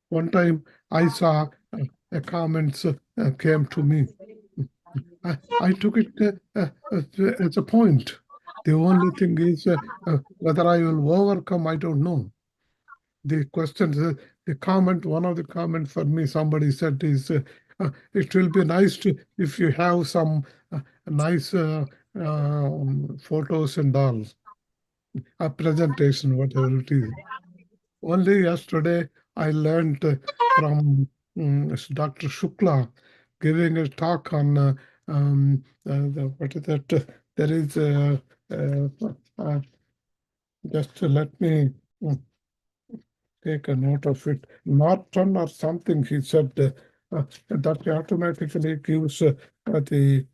One time I saw a comments came to me. I took it as a point. The only thing is whether I will overcome, I don't know. The question, the comment, one of the comments for me, somebody said is, it will be nice to if you have some nice photos and all, a presentation, whatever it is. Only yesterday I learned Dr. Shukla giving a talk on what is that? There is just let me take a note of it. Norton or something, he said that automatically gives the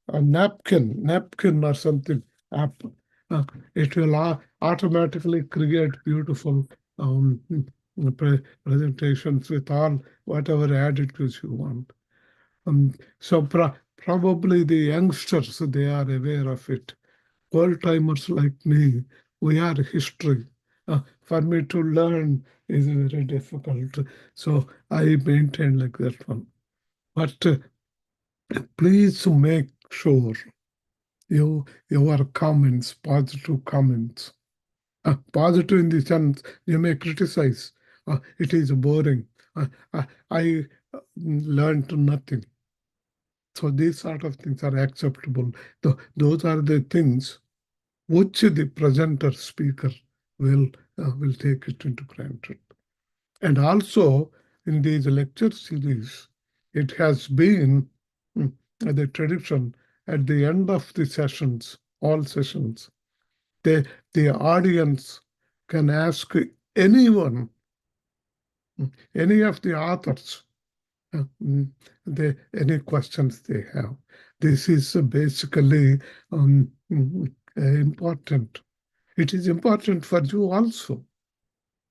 a napkin or something app. It will automatically create beautiful presentations with all whatever additives you want. So probably the youngsters, they are aware of it. Old timers like me, we are history. For me to learn is very difficult. So I maintain like that one. But please make sure your comments, positive comments, positive in the sense you may criticize. It is boring. I learned nothing. So these sort of things are acceptable. Those are the things which the presenter speaker will take it into granted. And also in these lecture series, it has been the tradition at the end of the sessions, all sessions, the audience can ask anyone, any of the authors, any questions they have. This is basically important. It is important for you also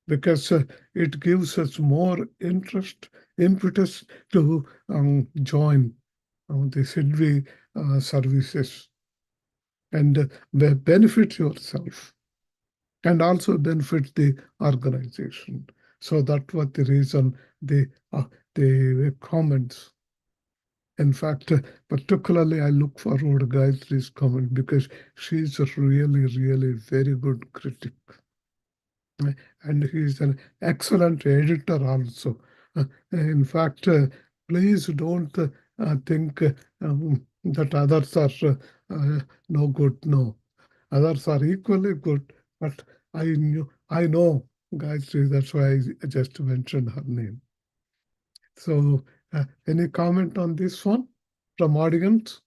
because it gives us more interest, impetus to join the Sidvi services and benefit yourself and also benefit the organization. So that was the reason the comments. In fact, particularly I look forward to Gayatri's comment because she's a really, really very good critic. And he's an excellent editor also. In fact, please don't think that others are no good. No, others are equally good. But I know Gayatri. That's why I just mentioned her name. So, any comment on this one from audience?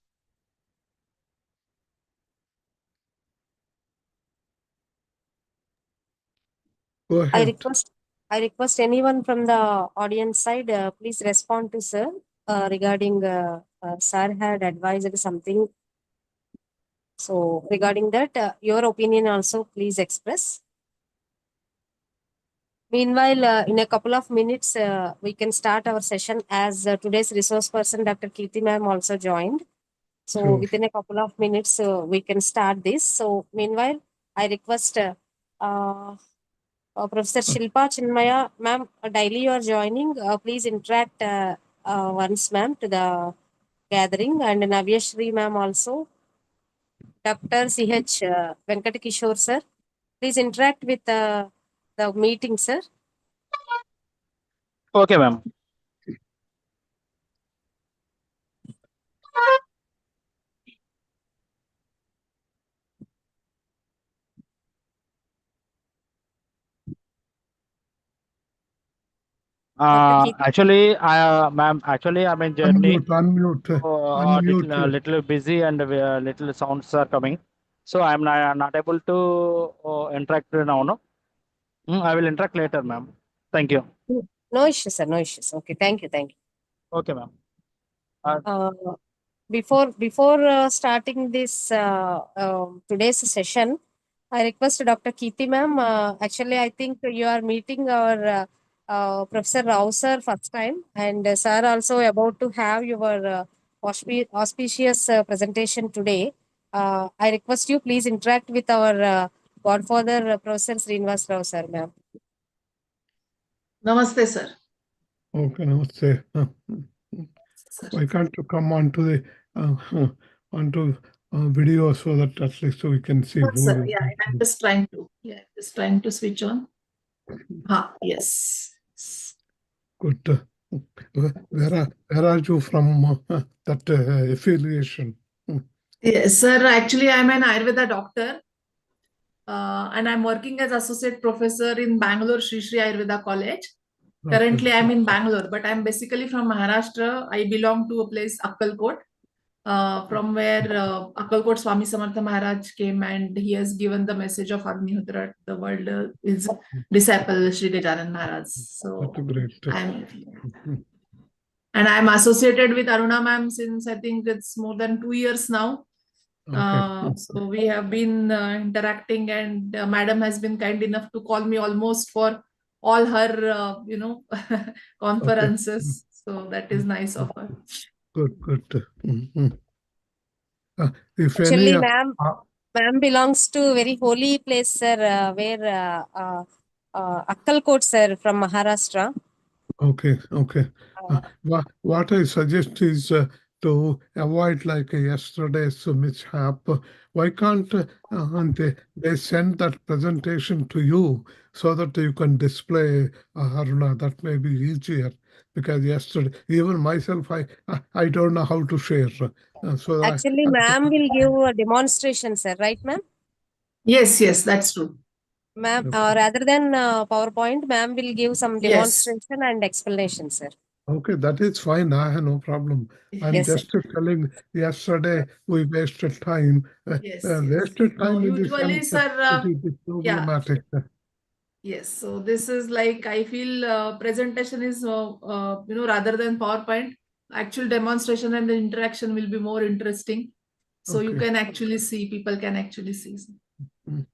Go I ahead. request anyone from the audience side, please respond to sir regarding sir had advised something. So regarding that, your opinion also please express. Meanwhile, in a couple of minutes, we can start our session as today's resource person, Dr. Kirti ma'am, also joined. So Sure. within a couple of minutes, we can start this. So meanwhile, I request Professor Shilpa Chinmaya, ma'am, daily you are joining. Please interact once, ma'am, to the gathering. And Navyashri, ma'am, also. Dr. C.H. Venkat Kishore, sir. Please interact with the meeting, sir. Okay, ma'am. Dr. Keith. Actually, ma'am, actually, I'm in journey. Unmute. Little busy and little sounds are coming. So I'm not able to interact now. No, I will interact later, ma'am. Thank you. No issues, sir. No issues. Okay. Thank you. Thank you. Okay, ma'am. Before starting this today's session, I request Dr. Kirti ma'am. Actually, I think you are meeting our Professor Rao sir first time, and sir also about to have your auspicious presentation today. I request you please interact with our Godfather Professor Srinivas Rao sir, ma'am. Namaste, sir. Okay, namaste. Sir. Why can't you come onto the onto video so that at least we can see Sure, who sir. you Yeah, I'm just trying to. Yeah, just trying to switch on. Yes. Good. Where are you from? That affiliation? Yes, sir. Actually, I'm an Ayurveda doctor, and I'm working as associate professor in Bangalore Sri Sri Ayurveda College. Currently, I'm in Bangalore, but I'm basically from Maharashtra. I belong to a place Akkalkot, from where Akkalkot Swami Samartha Maharaj came, and he has given the message of Agnihotra to the world. His disciple Sri Gajanan Maharaj. So That's great. I'm associated with Aruna ma'am since I think it's more than 2 years now. Okay. So we have been interacting, and madam has been kind enough to call me almost for all her, conferences. So that is nice of her. Good. If Actually, any, ma'am belongs to very holy place, sir, where Akkalkot, sir, from Maharashtra. Okay. What I suggest is to avoid like yesterday's mishap. Why can't they send that presentation to you so that you can display Haruna? That may be easier, because yesterday, even myself, I don't know how to share. So Actually, ma'am will give a demonstration, sir, right, ma'am? Yes, that's true. Ma'am, rather than PowerPoint, ma'am will give some Yes. demonstration and explanation, sir. Okay, that is fine. I have no problem. I'm Yes, just telling, yesterday we wasted time. Wasted time in the usually, sense sir, it is problematic. Yes, so this is like, I feel presentation is, rather than PowerPoint, actual demonstration and the interaction will be more interesting. So you Okay. can actually see, people can actually see. Mm.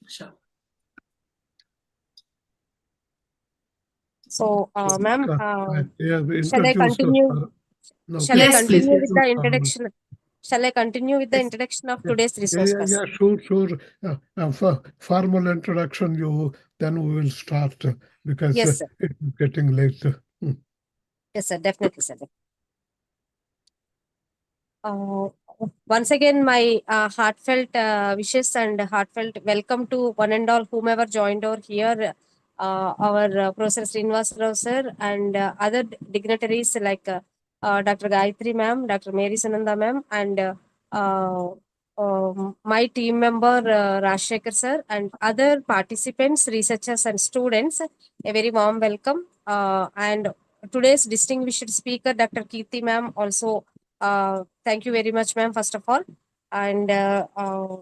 Sure. So, ma'am, shall I introduce continue? Okay. Shall I Yes, please. continue with the introduction? Shall I continue with the Yes. introduction of today's resource person? Sure. Formal introduction, then we will start because Yes, sir. it's getting late. Yes, sir. Definitely, sir. Once again, my heartfelt wishes and heartfelt welcome to one and all whomever joined over here. Our Professor Srinivas Rao sir and other dignitaries like Dr. Gayatri ma'am, Dr. Mary Sananda ma'am, and my team member Rashekar sir, and other participants, researchers, and students. A very warm welcome. And today's distinguished speaker, Dr. Kirti ma'am, also. Thank you very much, ma'am, first of all. And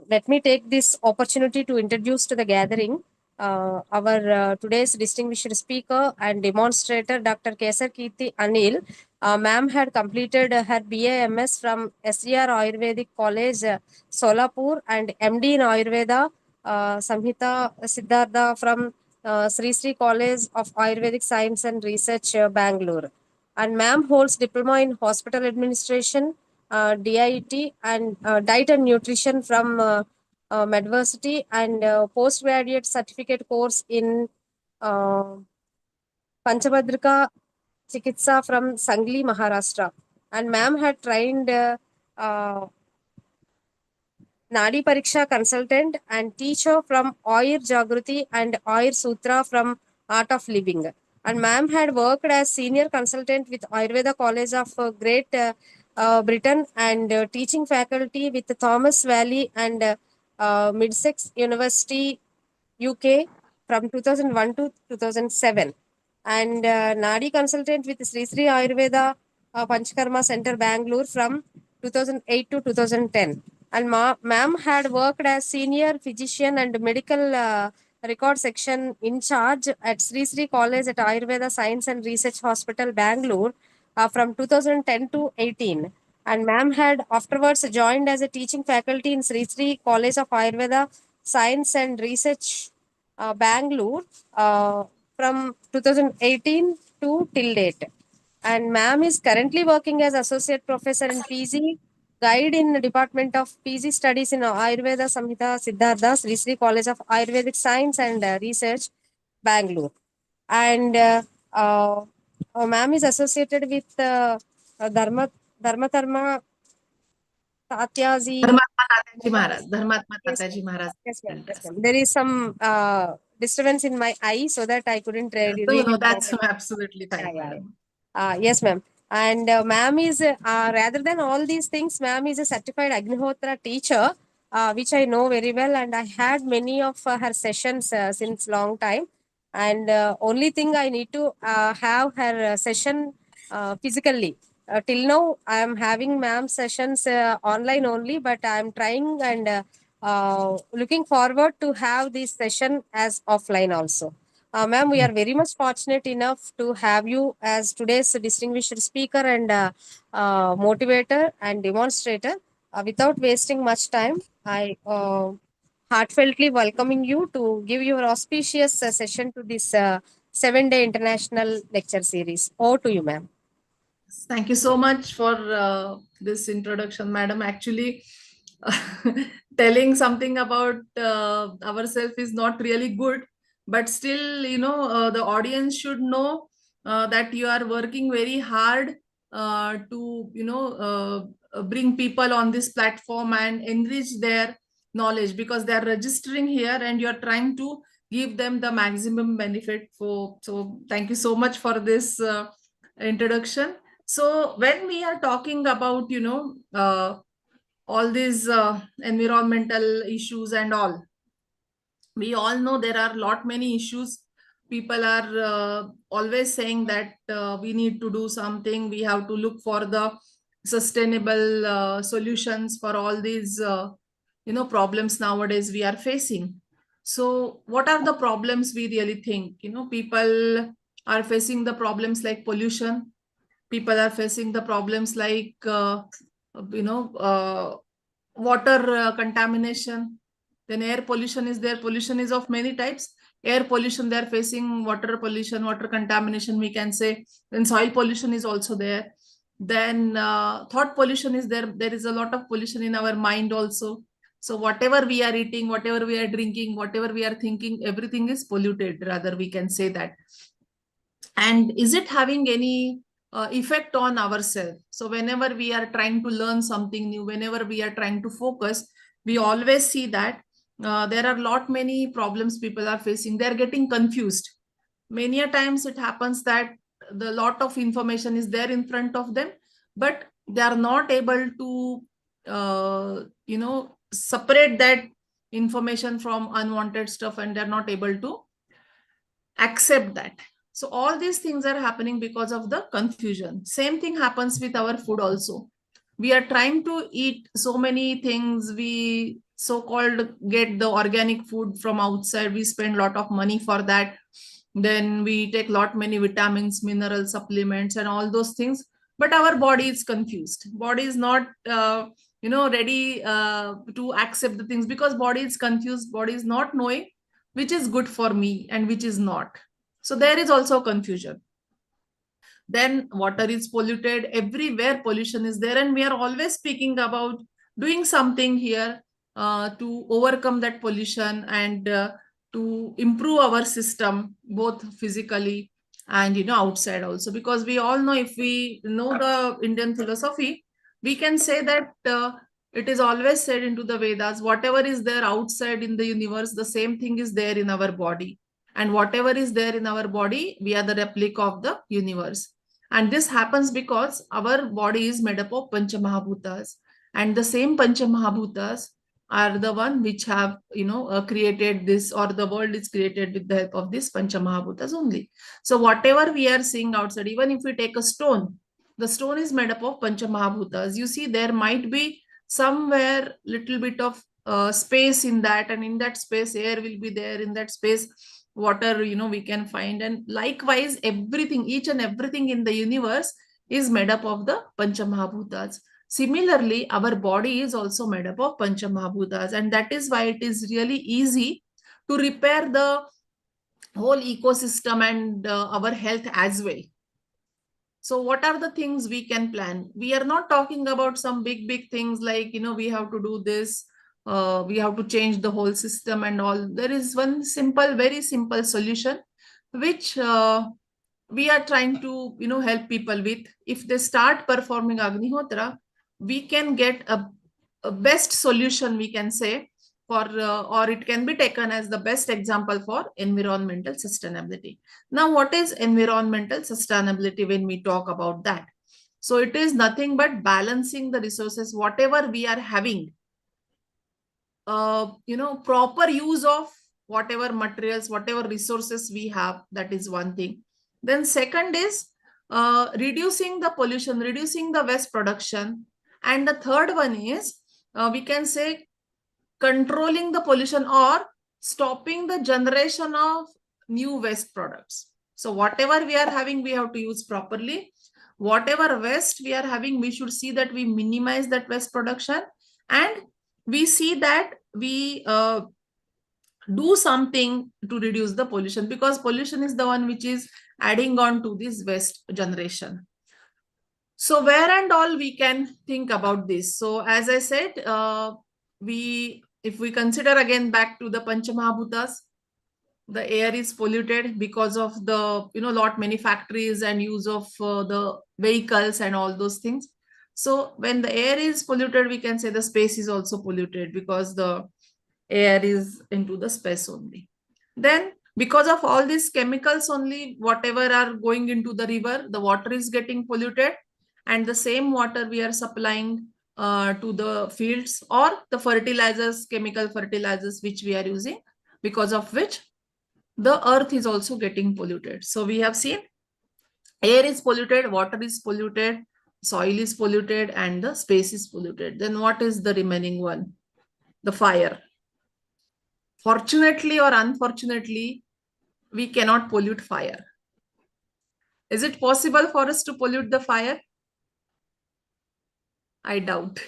let me take this opportunity to introduce to the gathering our today's distinguished speaker and demonstrator, Dr. Kesar Kirti Anil. Ma'am had completed her BA/MS from SGR Ayurvedic College, Solapur, and MD in Ayurveda, Samhita Siddhartha from Sri Sri College of Ayurvedic Science and Research, Bangalore. And ma'am holds diploma in hospital administration, DIT, and diet and nutrition from Medversity, and postgraduate certificate course in Panchabhadrika Chikitsa from Sangli, Maharashtra. And ma'am had trained Nadi Pariksha consultant and teacher from Ayur Jagruti and Ayur Sutra from Art of Living. And ma'am had worked as senior consultant with Ayurveda College of Great Britain and teaching faculty with Thomas Valley and Middlesex University, UK from 2001 to 2007. And Nadi consultant with Sri Sri Ayurveda Panchakarma Center, Bangalore from 2008 to 2010. And ma'am had worked as senior physician and medical record section in charge at Sri Sri College at Ayurveda Science and Research Hospital, Bangalore from 2010 to 18. And ma'am had afterwards joined as a teaching faculty in Sri Sri College of Ayurveda Science and Research, Bangalore from 2018 to till date. And ma'am is currently working as associate professor in PG guide in the Department of PG Studies in Ayurveda Samhita Siddhartha, Sri Sri College of Ayurvedic Science and Research, Bangalore. and ma'am is associated with Dharma Tatyaji. Dharmatma Tataji Maharaj. Dharmatma Yes, Tataji Maharaj. yes, ma'am. Yes, ma'am. There is some disturbance in my eye, so that I couldn't read No, it that's properly. absolutely Yeah, fine, yeah. madam. Yes, ma'am. And ma'am is rather than all these things, ma'am is a certified Agnihotra teacher, which I know very well, and I had many of her sessions since long time. And only thing I need to have her session physically. Till now, I am having ma'am sessions online only, but I am trying and looking forward to have this session as offline also. Ma'am, we are very much fortunate enough to have you as today's distinguished speaker and motivator and demonstrator. Without wasting much time, I heartfeltly welcoming you to give your auspicious session to this 7-day international lecture series. Over to you, ma'am. Thank you so much for this introduction, madam. Actually, telling something about ourselves is not really good, but still, the audience should know that you are working very hard to, bring people on this platform and enrich their knowledge, because they are registering here and you are trying to give them the maximum benefit for. So thank you so much for this introduction. So when we are talking about, all these environmental issues and all, we all know there are lot many issues. People are always saying that we need to do something. We have to look for the sustainable solutions for all these, problems nowadays we are facing. So what are the problems we really think? People are facing the problems like pollution. People are facing the problems like you know uh, water contamination. Then air pollution is there. Pollution is of many types. Air pollution, they're facing water pollution, water contamination, we can say. Then soil pollution is also there. Then thought pollution is there. There is a lot of pollution in our mind also. So whatever we are eating, whatever we are drinking, whatever we are thinking, everything is polluted, rather we can say that. And is it having any effect on ourselves? So whenever we are trying to learn something new, whenever we are trying to focus, we always see that there are lot many problems people are facing. They're getting confused. Many a times it happens that the lot of information is there in front of them, but they are not able to separate that information from unwanted stuff, and they're not able to accept that. So all these things are happening because of the confusion. Same thing happens with our food also. We are trying to eat so many things. We so-called get the organic food from outside. We spend a lot of money for that. Then we take lot many vitamins, mineral supplements, and all those things. But our body is confused. Body is not ready to accept the things, because body is confused. Body is not knowing which is good for me and which is not. So there is also confusion. Then water is polluted. Everywhere pollution is there, and we are always speaking about doing something here to overcome that pollution and to improve our system, both physically and outside also. Because we all know, if we know the Indian philosophy, we can say that it is always said into the Vedas, whatever is there outside in the universe, the same thing is there in our body. And whatever is there in our body, we are the replica of the universe. And this happens because our body is made up of Pancha Mahabhutas. And the same Pancha Mahabhutas are the one which have, created this, or the world is created with the help of this Pancha Mahabhutas only. So whatever we are seeing outside, even if we take a stone, the stone is made up of Pancha Mahabhutas. You see, there might be somewhere little bit of space in that, and in that space air will be there, in that space water we can find. And likewise, everything, each and everything in the universe is made up of the Pancha Mahabhutas. Similarly, our body is also made up of Pancha Mahabhutas, and that is why it is really easy to repair the whole ecosystem and our health as well. So what are the things we can plan? We are not talking about some big things like, we have to do this, we have to change the whole system and all. There is one simple, very simple solution. which we are trying to, help people with. If they start performing Agnihotra, we can get a best solution, we can say, for or it can be taken as the best example for environmental sustainability. Now, what is environmental sustainability when we talk about that? So it is nothing but balancing the resources, whatever we are having, proper use of whatever materials, whatever resources we have. That is one thing. Then second is reducing the pollution, reducing the waste production. And the third one is, we can say, controlling the pollution or stopping the generation of new waste products. So whatever we are having, we have to use properly. Whatever waste we are having, we should see that we minimize that waste production, and we see that we do something to reduce the pollution, because pollution is the one which is adding on to this waste generation. So where and all we can think about this. So as I said, if we consider again back to the Panchamahabhutas, the air is polluted because of the, lot many factories and use of the vehicles and all those things. So when the air is polluted, we can say the space is also polluted, because the air is into the space only. Then because of all these chemicals only, whatever are going into the river, the water is getting polluted, and the same water we are supplying to the fields, or the fertilizers, chemical fertilizers which we are using, because of which the earth is also getting polluted. So we have seen air is polluted, water is polluted, soil is polluted, and the space is polluted. Then what is the remaining one? The fire. Fortunately or unfortunately, we cannot pollute fire. Is it possible for us to pollute the fire? I doubt.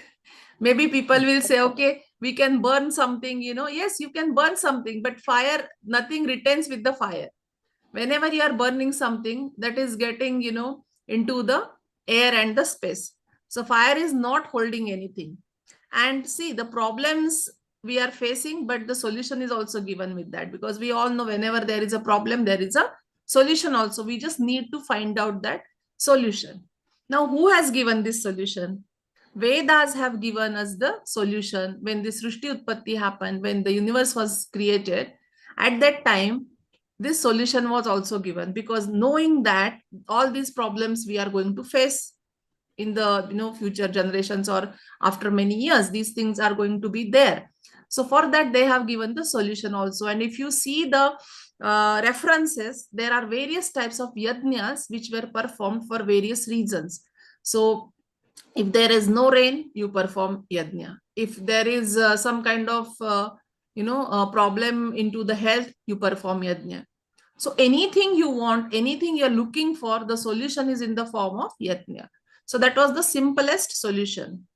Maybe people will say, okay, we can burn something, yes, you can burn something, but fire, nothing retains with the fire. Whenever you are burning something, that is getting, into the air and the space. So fire is not holding anything. And see the problems we are facing, but the solution is also given with that, because we all know whenever there is a problem, there is a solution also. We just need to find out that solution. Now, who has given this solution? Vedas have given us the solution. When this Srishti Utpatti happened, when the universe was created, at that time, this solution was also given, because knowing that all these problems we are going to face in the future generations, or after many years, these things are going to be there. So for that, they have given the solution also. And if you see the references, there are various types of yajnas which were performed for various reasons. So if there is no rain, you perform yajna. If there is some kind of problem into the health, you perform yajna. So anything you want, anything you're looking for, the solution is in the form of yajna. So that was the simplest solution.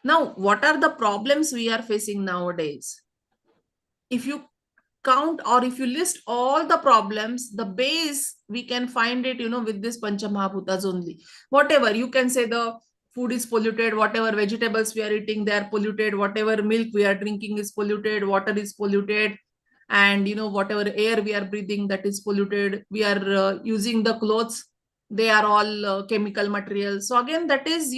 Now, what are the problems we are facing nowadays? If you count, or if you list all the problems, the base we can find it, with this Panchamahabhutas only. Whatever, you can say the food is polluted, whatever vegetables we are eating, they are polluted, whatever milk we are drinking is polluted, water is polluted, and whatever air we are breathing, that is polluted. We are using the clothes, they are all chemical materials. So again, that is,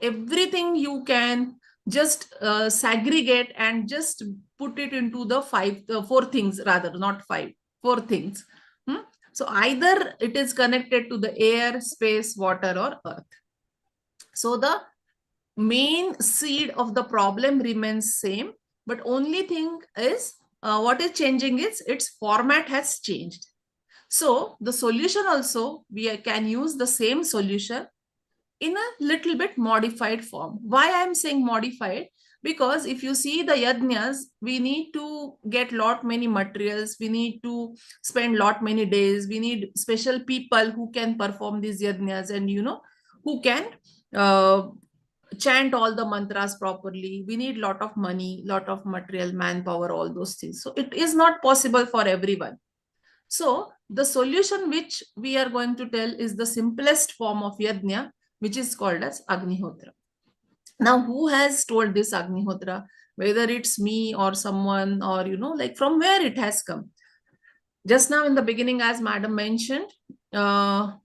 everything you can just segregate and just put it into the four things, rather, not five, four things. So either it is connected to the air, space, water, or earth. So the main seed of the problem remains same, but only thing is what is changing is its format has changed. So the solution also, we can use the same solution in a little bit modified form. Why I'm saying modified? Because if you see the yajnas, we need to get lot many materials, we need to spend lot many days, we need special people who can perform these yajnas, and who can chant all the mantras properly. We need lot of money, lot of material, manpower, all those things. So it is not possible for everyone. So the solution which we are going to tell is the simplest form of yajna, which is called as Agnihotra. Now, who has told this Agnihotra? Whether it's me or someone, or, like from where it has come. Just now in the beginning, as Madam mentioned, I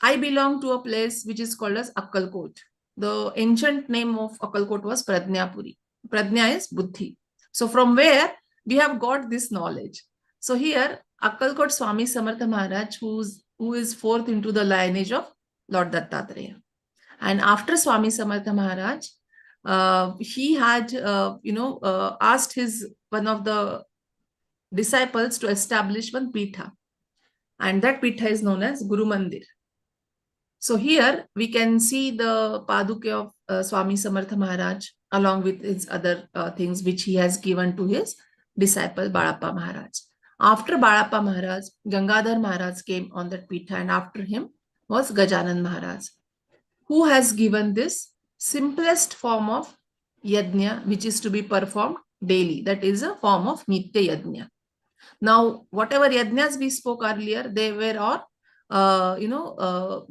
belong to a place which is called as Akkalkot. The ancient name of Akkalkot was Prajnapuri. Prajna is Buddhi. So from where we have got this knowledge. So here, Akkalkot Swami Samartha Maharaj, who is fourth into the lineage of Lord Dattatreya. And after Swami Samartha Maharaj, he had, asked one of the disciples to establish one pitha. And that pitha is known as Guru Mandir. So here we can see the Paduke of Swami Samartha Maharaj along with his other things which he has given to his disciple Balappa Maharaj. After Balappa Maharaj, Gangadhar Maharaj came on that pitha, and after him was Gajanan Maharaj, who has given this simplest form of yajna which is to be performed daily. That is a form of Nitya Yajna. Now, whatever yajnas we spoke earlier, they were all yajnas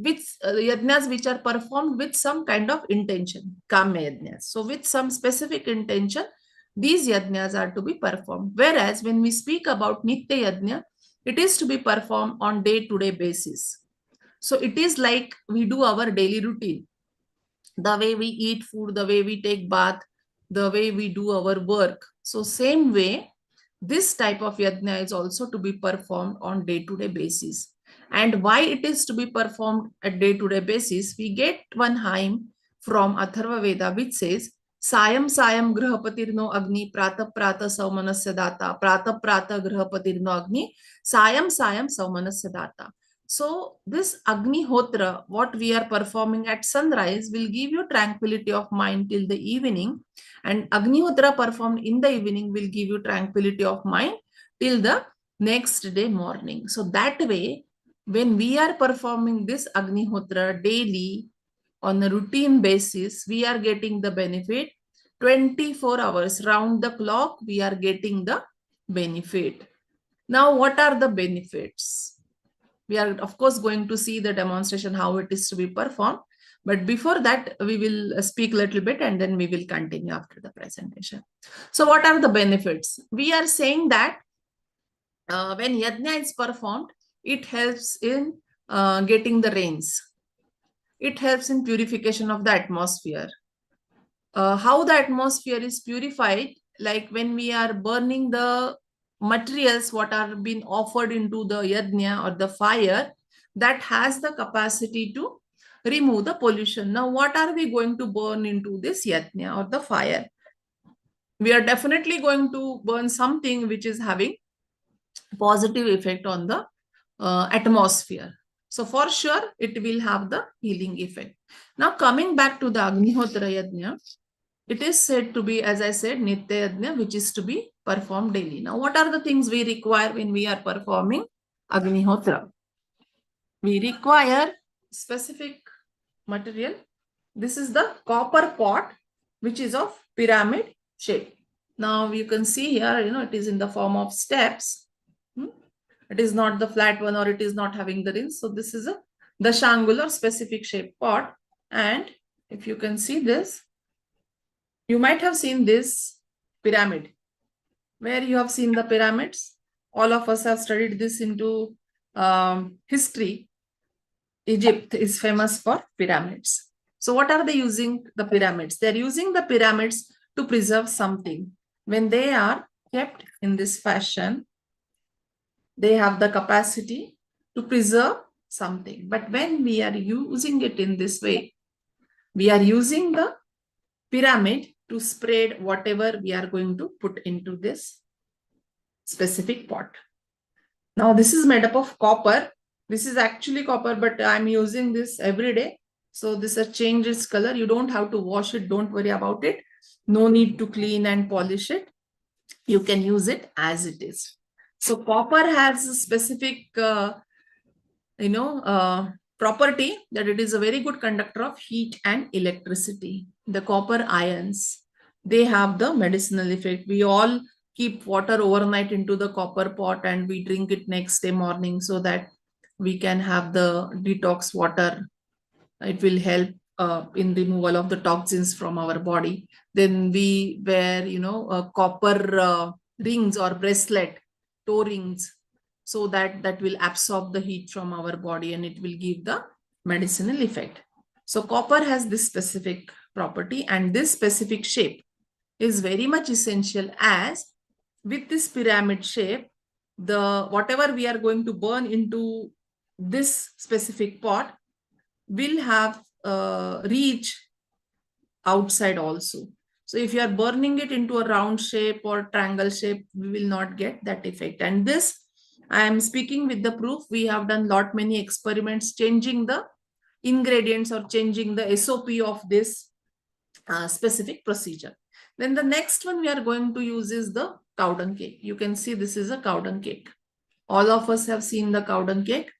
which are performed with some kind of intention, kamya yajnas. So with some specific intention, these yajnas are to be performed. Whereas when we speak about nitya yajna, it is to be performed on day-to-day basis. So it is like we do our daily routine. The way we eat food, the way we take bath, the way we do our work. So same way, this type of yajna is also to be performed on day-to-day basis. And why it is to be performed at day-to-day basis, we get one hymn from Atharva Veda which says, Sayam Sayam Grahapatirno Agni Prata Prata Saumanasya Data Prata Prata Grahapatirno Agni Sayam Sayam Saumanasya Data. So this Agni Hotra, what we are performing at sunrise, will give you tranquility of mind till the evening, and Agni Hotra performed in the evening will give you tranquility of mind till the next day morning. So that way, when we are performing this Agni Hotra daily on a routine basis, we are getting the benefit 24 hours round the clock. We are getting the benefit. Now, what are the benefits? We are, of course, going to see the demonstration how it is to be performed. But before that, we will speak a little bit and then we will continue after the presentation. So what are the benefits? We are saying that when yajna is performed, it helps in getting the rains. It helps in purification of the atmosphere. How the atmosphere is purified, like when we are burning the materials what are being offered into the yajna or the fire, that has the capacity to remove the pollution. Now, what are we going to burn into this yajna or the fire? We are definitely going to burn something which is having positive effect on the atmosphere. So for sure, it will have the healing effect. Now, coming back to the Agnihotra Yajna, it is said to be, as I said, Nitya Yajna, which is to be performed daily. Now, what are the things we require when we are performing Agnihotra? We require specific material. This is the copper pot, which is of pyramid shape. Now, you can see here, it is in the form of steps. It is not the flat one, or it is not having the rings. So this is a dashangular specific shape pot. And if you can see this, you might have seen this pyramid. Where you have seen the pyramids? All of us have studied this into history. Egypt is famous for pyramids. So what are they using the pyramids? They're using the pyramids to preserve something. When they are kept in this fashion, they have the capacity to preserve something. But when we are using it in this way, we are using the pyramid to spread whatever we are going to put into this specific pot. Now, this is made up of copper. This is actually copper, but I'm using this every day. So this has changed its color. You don't have to wash it. Don't worry about it. No need to clean and polish it. You can use it as it is. So copper has a specific, property that it is a very good conductor of heat and electricity. The copper ions, they have the medicinal effect. We all keep water overnight into the copper pot and we drink it next day morning so that we can have the detox water. It will help in removal of the toxins from our body. Then we wear, copper rings or bracelet, toe rings. so that will absorb the heat from our body and it will give the medicinal effect. So copper has this specific property, and this specific shape is very much essential, as with this pyramid shape, the whatever we are going to burn into this specific pot will have reach outside also. So if you are burning it into a round shape or triangle shape, we will not get that effect. And this, I am speaking with the proof. We have done lot many experiments changing the ingredients or changing the SOP of this specific procedure. Then the next one we are going to use is the cow dung cake. You can see this is a cow dung cake. All of us have seen the cow dung cake.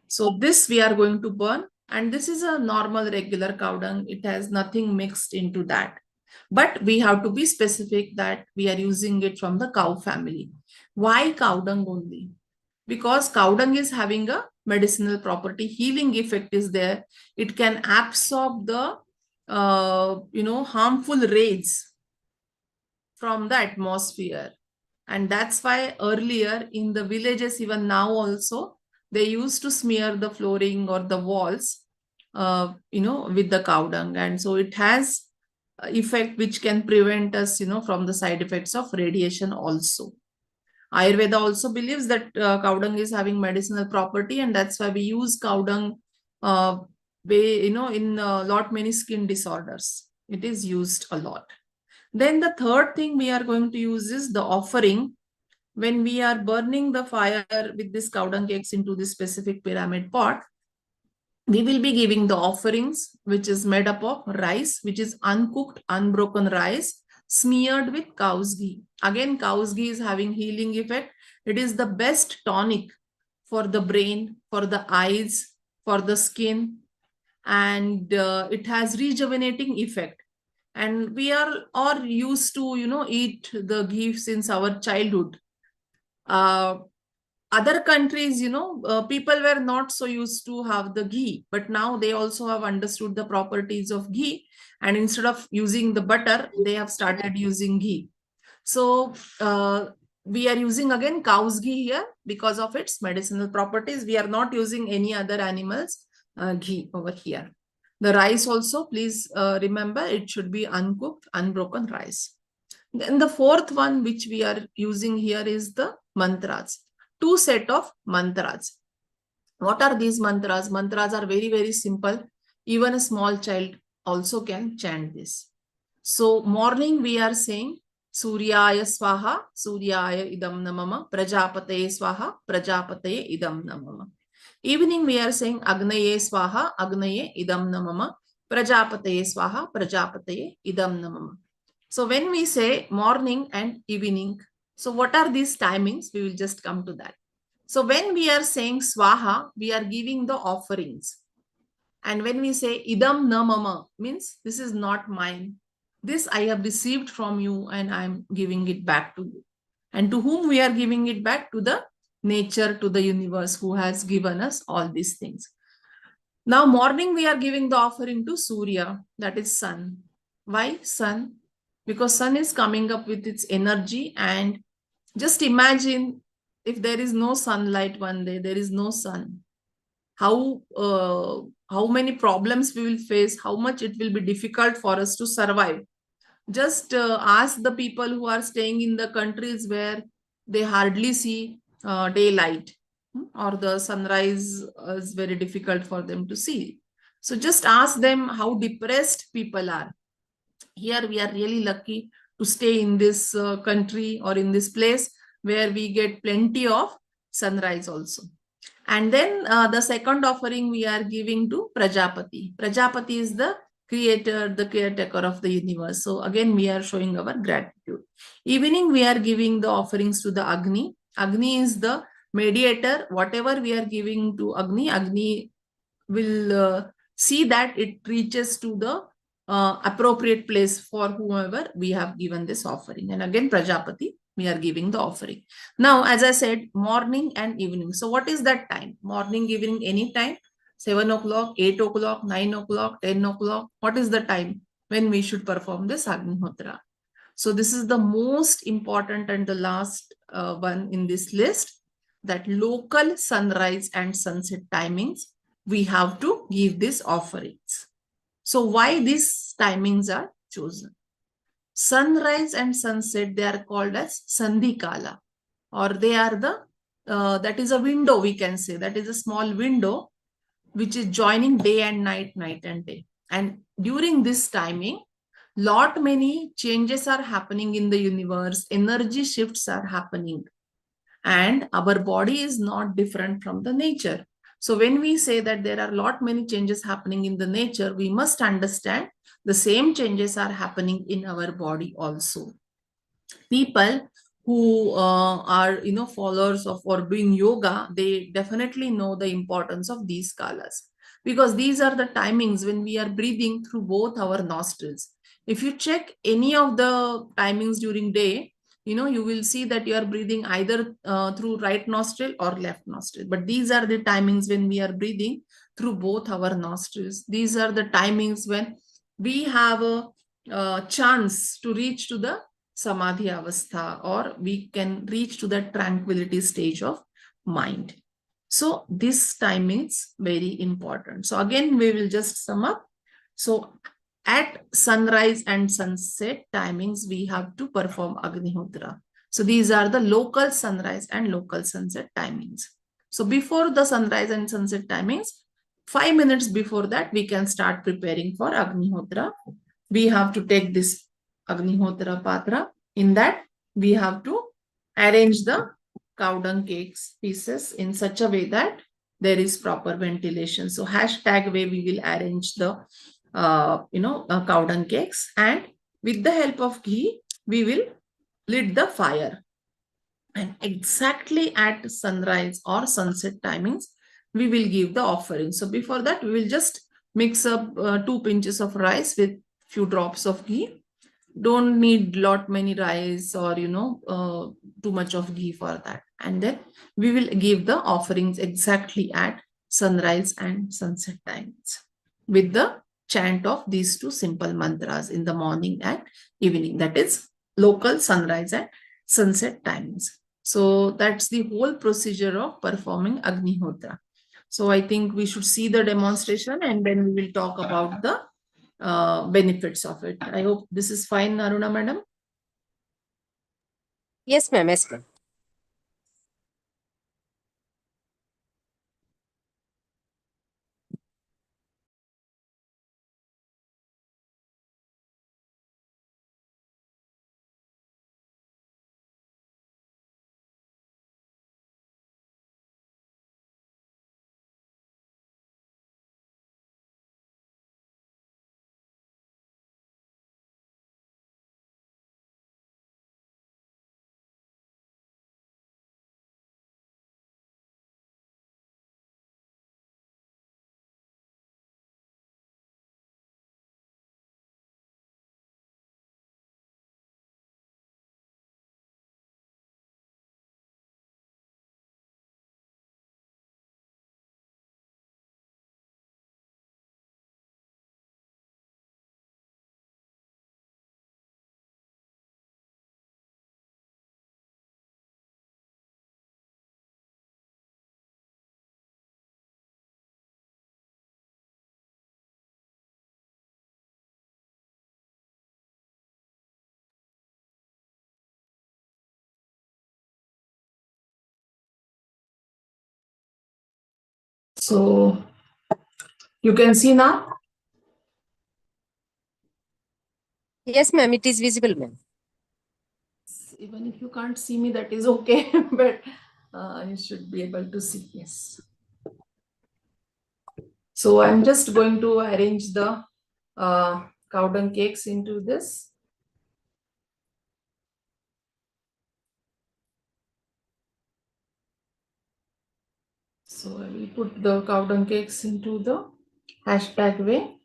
So this we are going to burn, and this is a normal regular cow dung. It has nothing mixed into that. But we have to be specific that we are using it from the cow family. Why cow dung only? Because cow dung is having a medicinal property, healing effect is there. It can absorb the harmful rays from the atmosphere. And that's why earlier in the villages, even now also, they used to smear the flooring or the walls, with the cow dung. And so it has effect which can prevent us, from the side effects of radiation also. Ayurveda also believes that cow dung is having medicinal property, and that's why we use cow dung in a lot many skin disorders. It is used a lot. Then the third thing we are going to use is the offering. When we are burning the fire with this cow dung cakes into this specific pyramid pot, we will be giving the offerings, which is made up of rice, which is uncooked, unbroken rice, smeared with cow's ghee. Again, cow's ghee is having healing effect. It is the best tonic for the brain, for the eyes, for the skin, and it has rejuvenating effect. And we are all used to, eat the ghee since our childhood. Other countries, people were not so used to have the ghee, but now they also have understood the properties of ghee. And instead of using the butter, they have started using ghee. So we are using again cow's ghee here because of its medicinal properties. We are not using any other animals' ghee over here. The rice also, please remember, it should be uncooked, unbroken rice. Then the fourth one which we are using here is the mantras. 2 set of mantras. What are these mantras? Mantras are very, very simple. Even a small child also can chant this. So morning we are saying Suryaya Swaha, Suryaya Idam Namama, Prajapataye Swaha, Prajapataye Idam Namama. Evening we are saying Agnaye Swaha, Agnaye Idam Namama, Prajapataye Swaha, Prajapataye Idam Namama. So when we say morning and evening, so what are these timings? We will just come to that. So when we are saying Swaha, we are giving the offerings. And when we say Idam Namama, means this is not mine. This I have received from you and I am giving it back to you. And to whom we are giving it back? To the nature, to the universe who has given us all these things. Now morning we are giving the offering to Surya, that is sun. Why sun? Because sun is coming up with its energy, and just imagine if there is no sunlight one day, there is no sun. How many problems we will face, how much it will be difficult for us to survive. Just ask the people who are staying in the countries where they hardly see daylight, or the sunrise is very difficult for them to see. So just ask them how depressed people are. Here we are really lucky to stay in this country or in this place where we get plenty of sunrise also. And then the second offering we are giving to Prajapati. Prajapati is the creator, the caretaker of the universe. So again, we are showing our gratitude. Evening, we are giving the offerings to the Agni. Agni is the mediator. Whatever we are giving to Agni, Agni will see that it reaches to the appropriate place for whomever we have given this offering. And again, Prajapati, we are giving the offering. Now, as I said, morning and evening. So what is that time? Morning, evening, any time? 7 o'clock, 8 o'clock, 9 o'clock, 10 o'clock. What is the time when we should perform this Agnihotra? So this is the most important and the last one in this list. that local sunrise and sunset timings, we have to give these offerings. So why these timings are chosen? Sunrise and sunset, they are called as Sandhikala, or they are that is a window, we can say. That is a small window which is joining day and night, night and day. And during this timing, many changes are happening in the universe, energy shifts are happening, and our body is not different from the nature. So when we say that there are many changes happening in the nature, we must understand the same changes are happening in our body also. People who are followers of or doing yoga, they definitely know the importance of these kalas, because these are the timings when we are breathing through both our nostrils. If you check any of the timings during day, you will see that you are breathing either through right nostril or left nostril. But these are the timings when we are breathing through both our nostrils. These are the timings when we have a chance to reach to the samadhi avastha, or we can reach to that tranquility stage of mind. So this timing is very important. So again, we will just sum up. So at sunrise and sunset timings, we have to perform Agnihotra. So these are the local sunrise and local sunset timings. So before the sunrise and sunset timings, 5 minutes before that, we can start preparing for Agnihotra. We have to take this Agnihotra Patra. In that, we have to arrange the cow dung cakes pieces in such a way that there is proper ventilation. So hashtag way we will arrange the cow dung cakes, and with the help of ghee, we will lit the fire. And exactly at sunrise or sunset timings, we will give the offering. So before that, we will just mix up 2 pinches of rice with few drops of ghee. Don't need many rice or too much of ghee for that. And then we will give the offerings exactly at sunrise and sunset times with the chant of these 2 simple mantras in the morning and evening. That is local sunrise and sunset timings. So that's the whole procedure of performing Agnihotra. So I think we should see the demonstration, and then we will talk about the benefits of it. I hope this is fine, Aruna madam. Yes, ma'am. Yes, ma'am. So you can see now. Yes, ma'am. It is visible, ma'am. Even if you can't see me, that is okay, but you should be able to see. Yes. So I'm just going to arrange the cow dung cakes into this. So I will put the cow dung cakes into the hashtag way.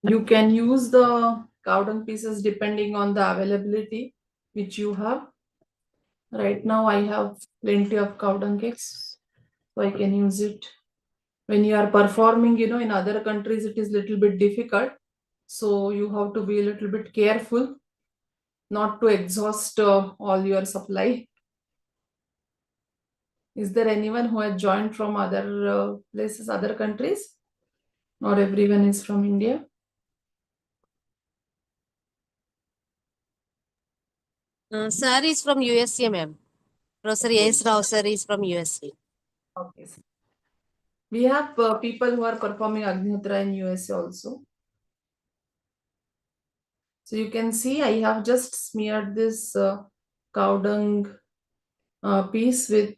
You can use the cow dung pieces depending on the availability which you have. Right now I have plenty of cow dung cakes, so I can use it when you are performing, in other countries, it is little bit difficult. So you have to be a little bit careful not to exhaust all your supply. Is there anyone who has joined from other places, other countries? Not everyone is from India. Sir is from USA, ma'am. Professor S. Rao sir is from USA. Okay. We have people who are performing Agnihotra in USA also. So you can see I have just smeared this cow dung piece with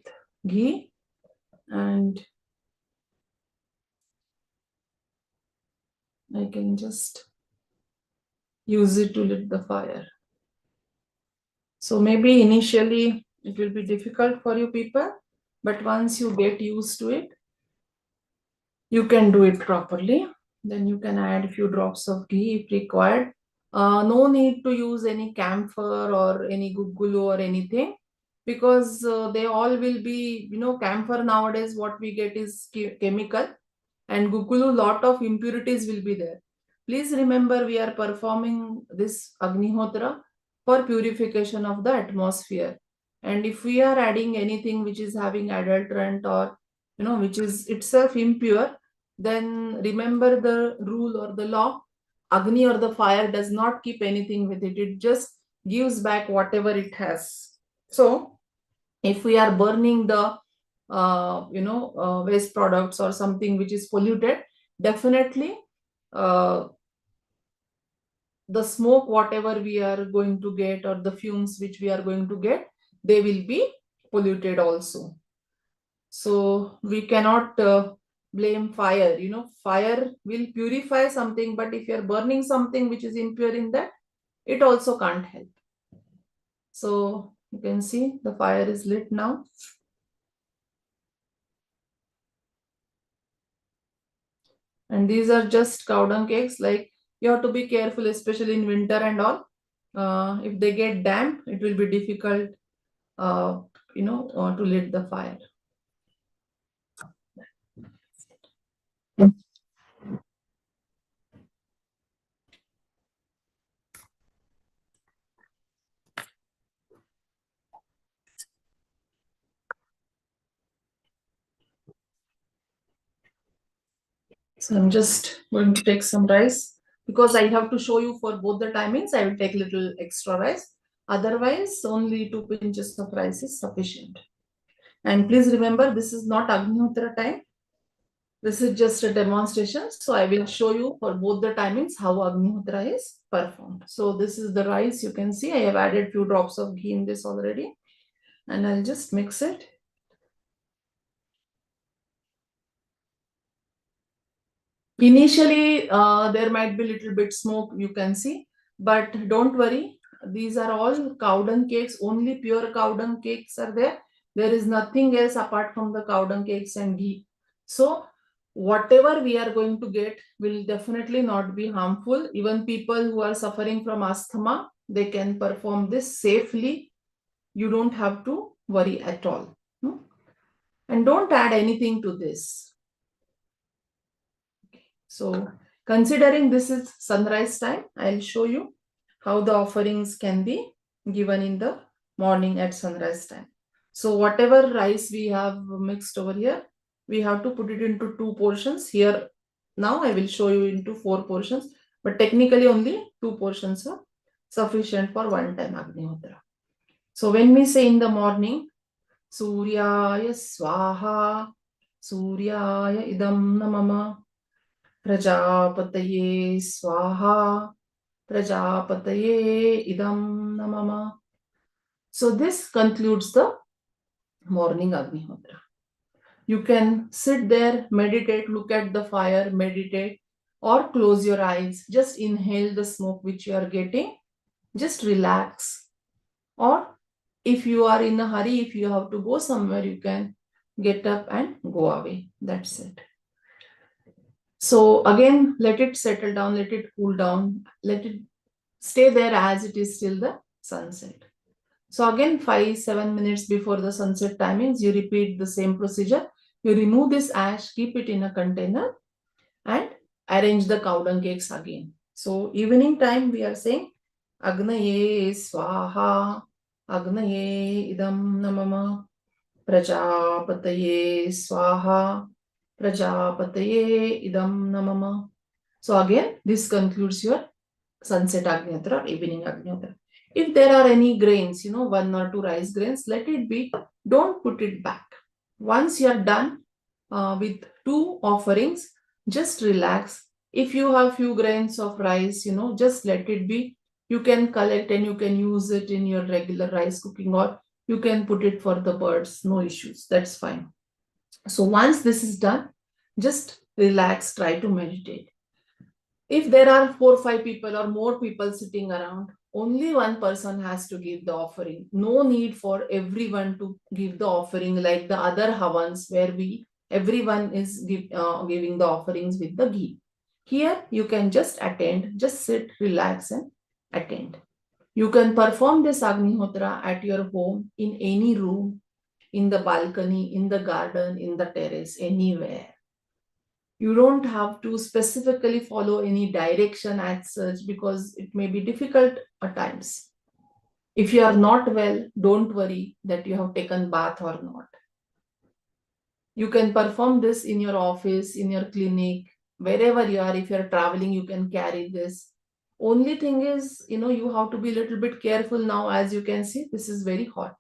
ghee, and I can just use it to lit the fire. So maybe initially it will be difficult for you people, but once you get used to it, you can do it properly. Then you can add a few drops of ghee if required. No need to use any camphor or any guggulu or anything, because they all will be, camphor nowadays what we get is chemical, and guggulu lot of impurities will be there. Please remember, we are performing this Agnihotra for purification of the atmosphere. And if we are adding anything which is having adulterant or which is itself impure, then remember the rule or the law. Agni or the fire does not keep anything with it. It just gives back whatever it has. So if we are burning the waste products or something which is polluted, definitely the smoke, whatever we are going to get, or the fumes which we are going to get, they will be polluted also. So we cannot blame fire. Fire will purify something, but if you are burning something which is impure in that, it also can't help. So you can see the fire is lit now. And these are just cow dung cakes. Like, you have to be careful, especially in winter and all. If they get damp, it will be difficult, to lit the fire. So I'm just going to take some rice, because I have to show you for both the timings. I will take little extra rice. Otherwise, only 2 pinches of rice is sufficient. And please remember, this is not Agnihotra time. This is just a demonstration. So I will show you for both the timings how Agnihotra is performed. So this is the rice. You can see I have added few drops of ghee in this already. And I'll just mix it. Initially, there might be little bit smoke, you can see, but don't worry. These are all cow dung cakes. Only pure cow dung cakes are there. There is nothing else apart from the cow dung cakes and ghee. So whatever we are going to get will definitely not be harmful. Even people who are suffering from asthma, they can perform this safely. You don't have to worry at all. And don't add anything to this. So considering this is sunrise time, I'll show you how the offerings can be given in the morning at sunrise time. So whatever rice we have mixed over here, we have to put it into 2 portions. Here now I will show you into 4 portions, but technically only 2 portions are sufficient for one time Agnihotra. So when we say in the morning, Suryaya Swaha, Suryaya Idam Namama, Prajapataye Swaha, Prajapataye Idam Namama. So this concludes the morning Agnihotra. You can sit there, meditate, look at the fire, meditate, or close your eyes. Just inhale the smoke which you are getting. Just relax. Or if you are in a hurry, if you have to go somewhere, you can get up and go away. That's it. So again, let it settle down, let it cool down, let it stay there as it is till the sunset. So again, 5-7 minutes before the sunset timings, you repeat the same procedure. You remove this ash, keep it in a container, and arrange the cow dung cakes again. So evening time we are saying Agnaye Swaha, Agnaye Idam Namama, Prajapataye Swaha, Prajapataye Idam Namama. So again, this concludes your sunset Agnihotra or evening Agnihotra. If there are any grains, 1 or 2 rice grains, let it be. Don't put it back. Once you are done with 2 offerings, just relax. If you have few grains of rice, just let it be. You can collect and you can use it in your regular rice cooking, or you can put it for the birds. No issues. That's fine. So once this is done, just relax, try to meditate. If there are 4 or 5 people or more people sitting around, only one person has to give the offering. No need for everyone to give the offering like the other havans where everyone is giving the offerings with the ghee. Here you can just attend, just sit, relax and attend. You can perform this Agnihotra at your home, in any room, in the balcony, in the garden, in the terrace, anywhere. You don't have to specifically follow any direction as such, because it may be difficult at times. If you are not well, don't worry that you have taken bath or not. You can perform this in your office, in your clinic, wherever you are. If you are traveling, you can carry this. Only thing is, you have to be a little bit careful now. As you can see, this is very hot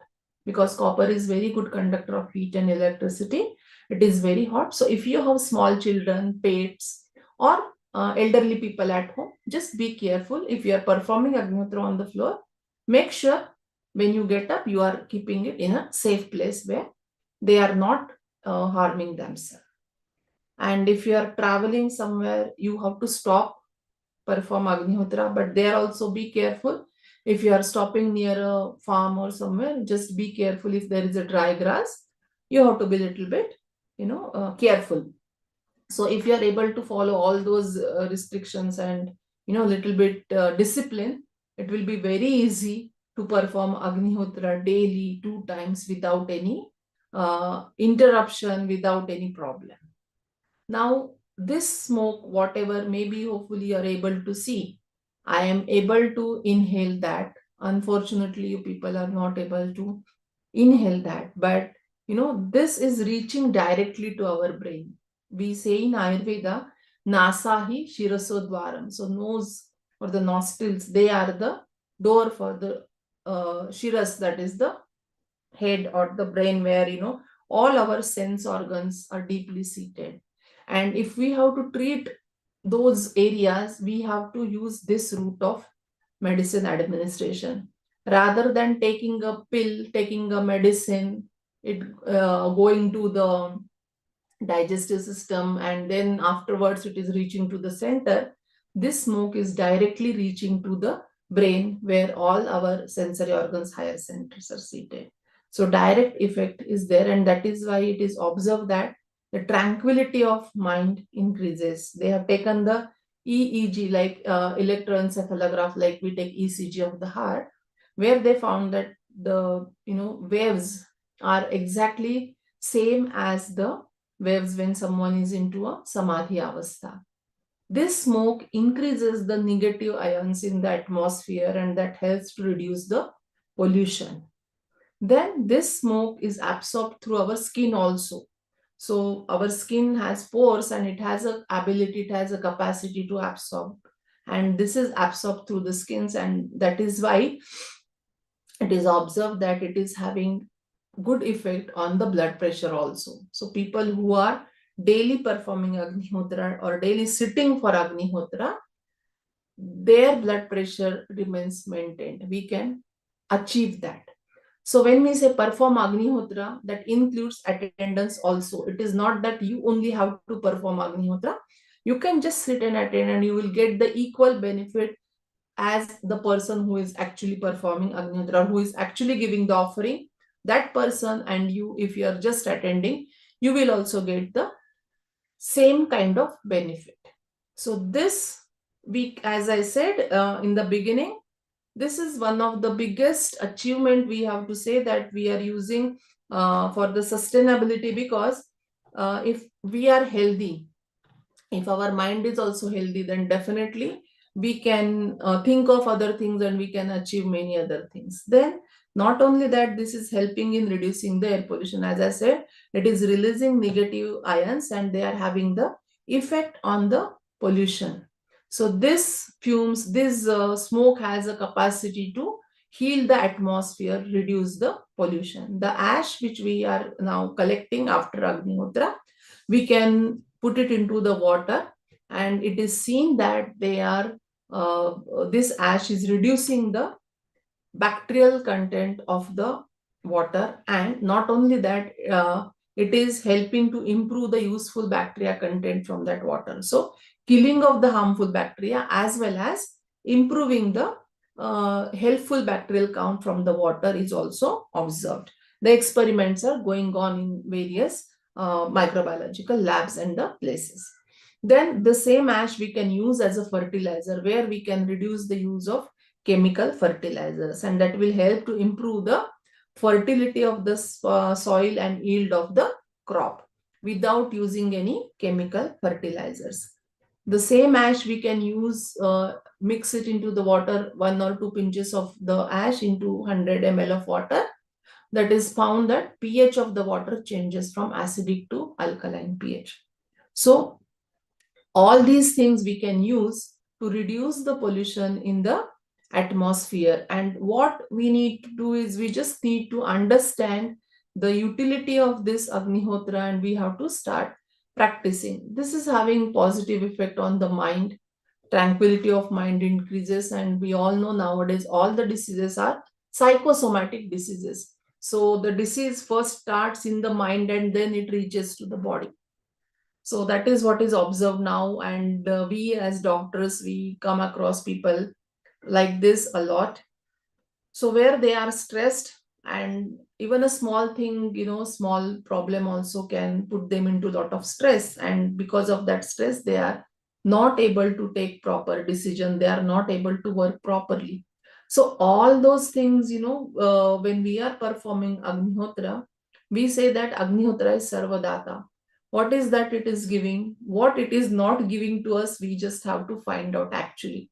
because copper is very good conductor of heat and electricity. It is very hot. So if you have small children, pets, or elderly people at home, just be careful. If you are performing Agnihotra on the floor, make sure when you get up, you are keeping it in a safe place where they are not harming themselves. And if you are traveling somewhere, you have to stop, perform Agnihotra, but there also be careful. If you are stopping near a farm or somewhere, just be careful. If there is a dry grass, you have to be a little bit, careful. So if you are able to follow all those restrictions and, little bit discipline, it will be very easy to perform Agnihotra daily 2 times without any interruption, without any problem. Now, this smoke, whatever, maybe hopefully you are able to see. I am able to inhale that. Unfortunately, you people are not able to inhale that. But, this is reaching directly to our brain. We say in Ayurveda, Nasahi Shirasodwaram. So nose or the nostrils, they are the door for the Shiras, that is the head or the brain, where, all our sense organs are deeply seated. And if we have to treat those areas, we have to use this route of medicine administration. Rather than taking a pill, taking a medicine, it going to the digestive system, and then afterwards it is reaching to the center, this smoke is directly reaching to the brain, where all our sensory organs, higher centers, are seated. So direct effect is there, and that is why it is observed that the tranquility of mind increases. They have taken the EEG, like electroencephalograph, like we take ECG of the heart, where they found that the waves are exactly same as the waves when someone is into a samadhi avastha. This smoke increases the negative ions in the atmosphere, and that helps to reduce the pollution. Then this smoke is absorbed through our skin also. So our skin has pores, and it has a ability, it has a capacity to absorb. And this is absorbed through the skins, and that is why it is observed that it is having good effect on the blood pressure also. So people who are daily performing Agnihotra or daily sitting for Agnihotra, their blood pressure remains maintained. We can achieve that. So when we say perform Agnihotra, that includes attendance also. It is not that you only have to perform Agnihotra. You can just sit and attend, and you will get the equal benefit as the person who is actually performing Agnihotra, who is actually giving the offering. That person and you, if you are just attending, you will also get the same kind of benefit. So this week, as I said in the beginning, this is one of the biggest achievement we have to say that we are using for the sustainability, because if we are healthy, if our mind is also healthy, then definitely we can think of other things and we can achieve many other things. Then not only that, this is helping in reducing the air pollution. As I said, it is releasing negative ions and they are having the effect on the pollution. So this fumes, this smoke has a capacity to heal the atmosphere, reduce the pollution. The ash which we are now collecting after Agnihotra, we can put it into the water, and it is seen that they are this ash is reducing the bacterial content of the water, and not only that, it is helping to improve the useful bacteria content from that water. So killing of the harmful bacteria as well as improving the helpful bacterial count from the water is also observed. The experiments are going on in various microbiological labs and the places. Then the same ash we can use as a fertilizer, where we can reduce the use of chemical fertilizers, and that will help to improve the fertility of the soil and yield of the crop without using any chemical fertilizers. The same ash we can use, mix it into the water, 1 or 2 pinches of the ash into 100 ml of water. That is found that pH of the water changes from acidic to alkaline pH. So all these things we can use to reduce the pollution in the atmosphere. And what we need to do is we just need to understand the utility of this Agnihotra, and we have to start practicing. This is having positive effect on the mind. Tranquility of mind increases, and we all know nowadays all the diseases are psychosomatic diseases. So the disease first starts in the mind and then it reaches to the body. So that is what is observed now, and we as doctors, we come across people like this a lot. So where they are stressed, and even a small thing, small problem also can put them into a lot of stress, and because of that stress they are not able to take proper decision, they are not able to work properly. So all those things, when we are performing Agnihotra, we say that Agnihotra is Sarvadata. What is that it is giving? What it is not giving to us, we just have to find out actually.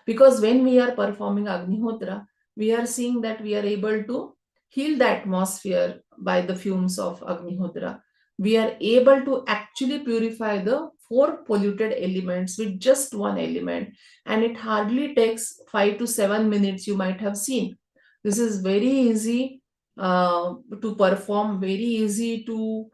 Because when we are performing Agnihotra, we are seeing that we are able to heal the atmosphere by the fumes of Agnihotra. We are able to actually purify the 4 polluted elements with just one element, and it hardly takes 5 to 7 minutes, you might have seen. This is very easy to perform, very easy to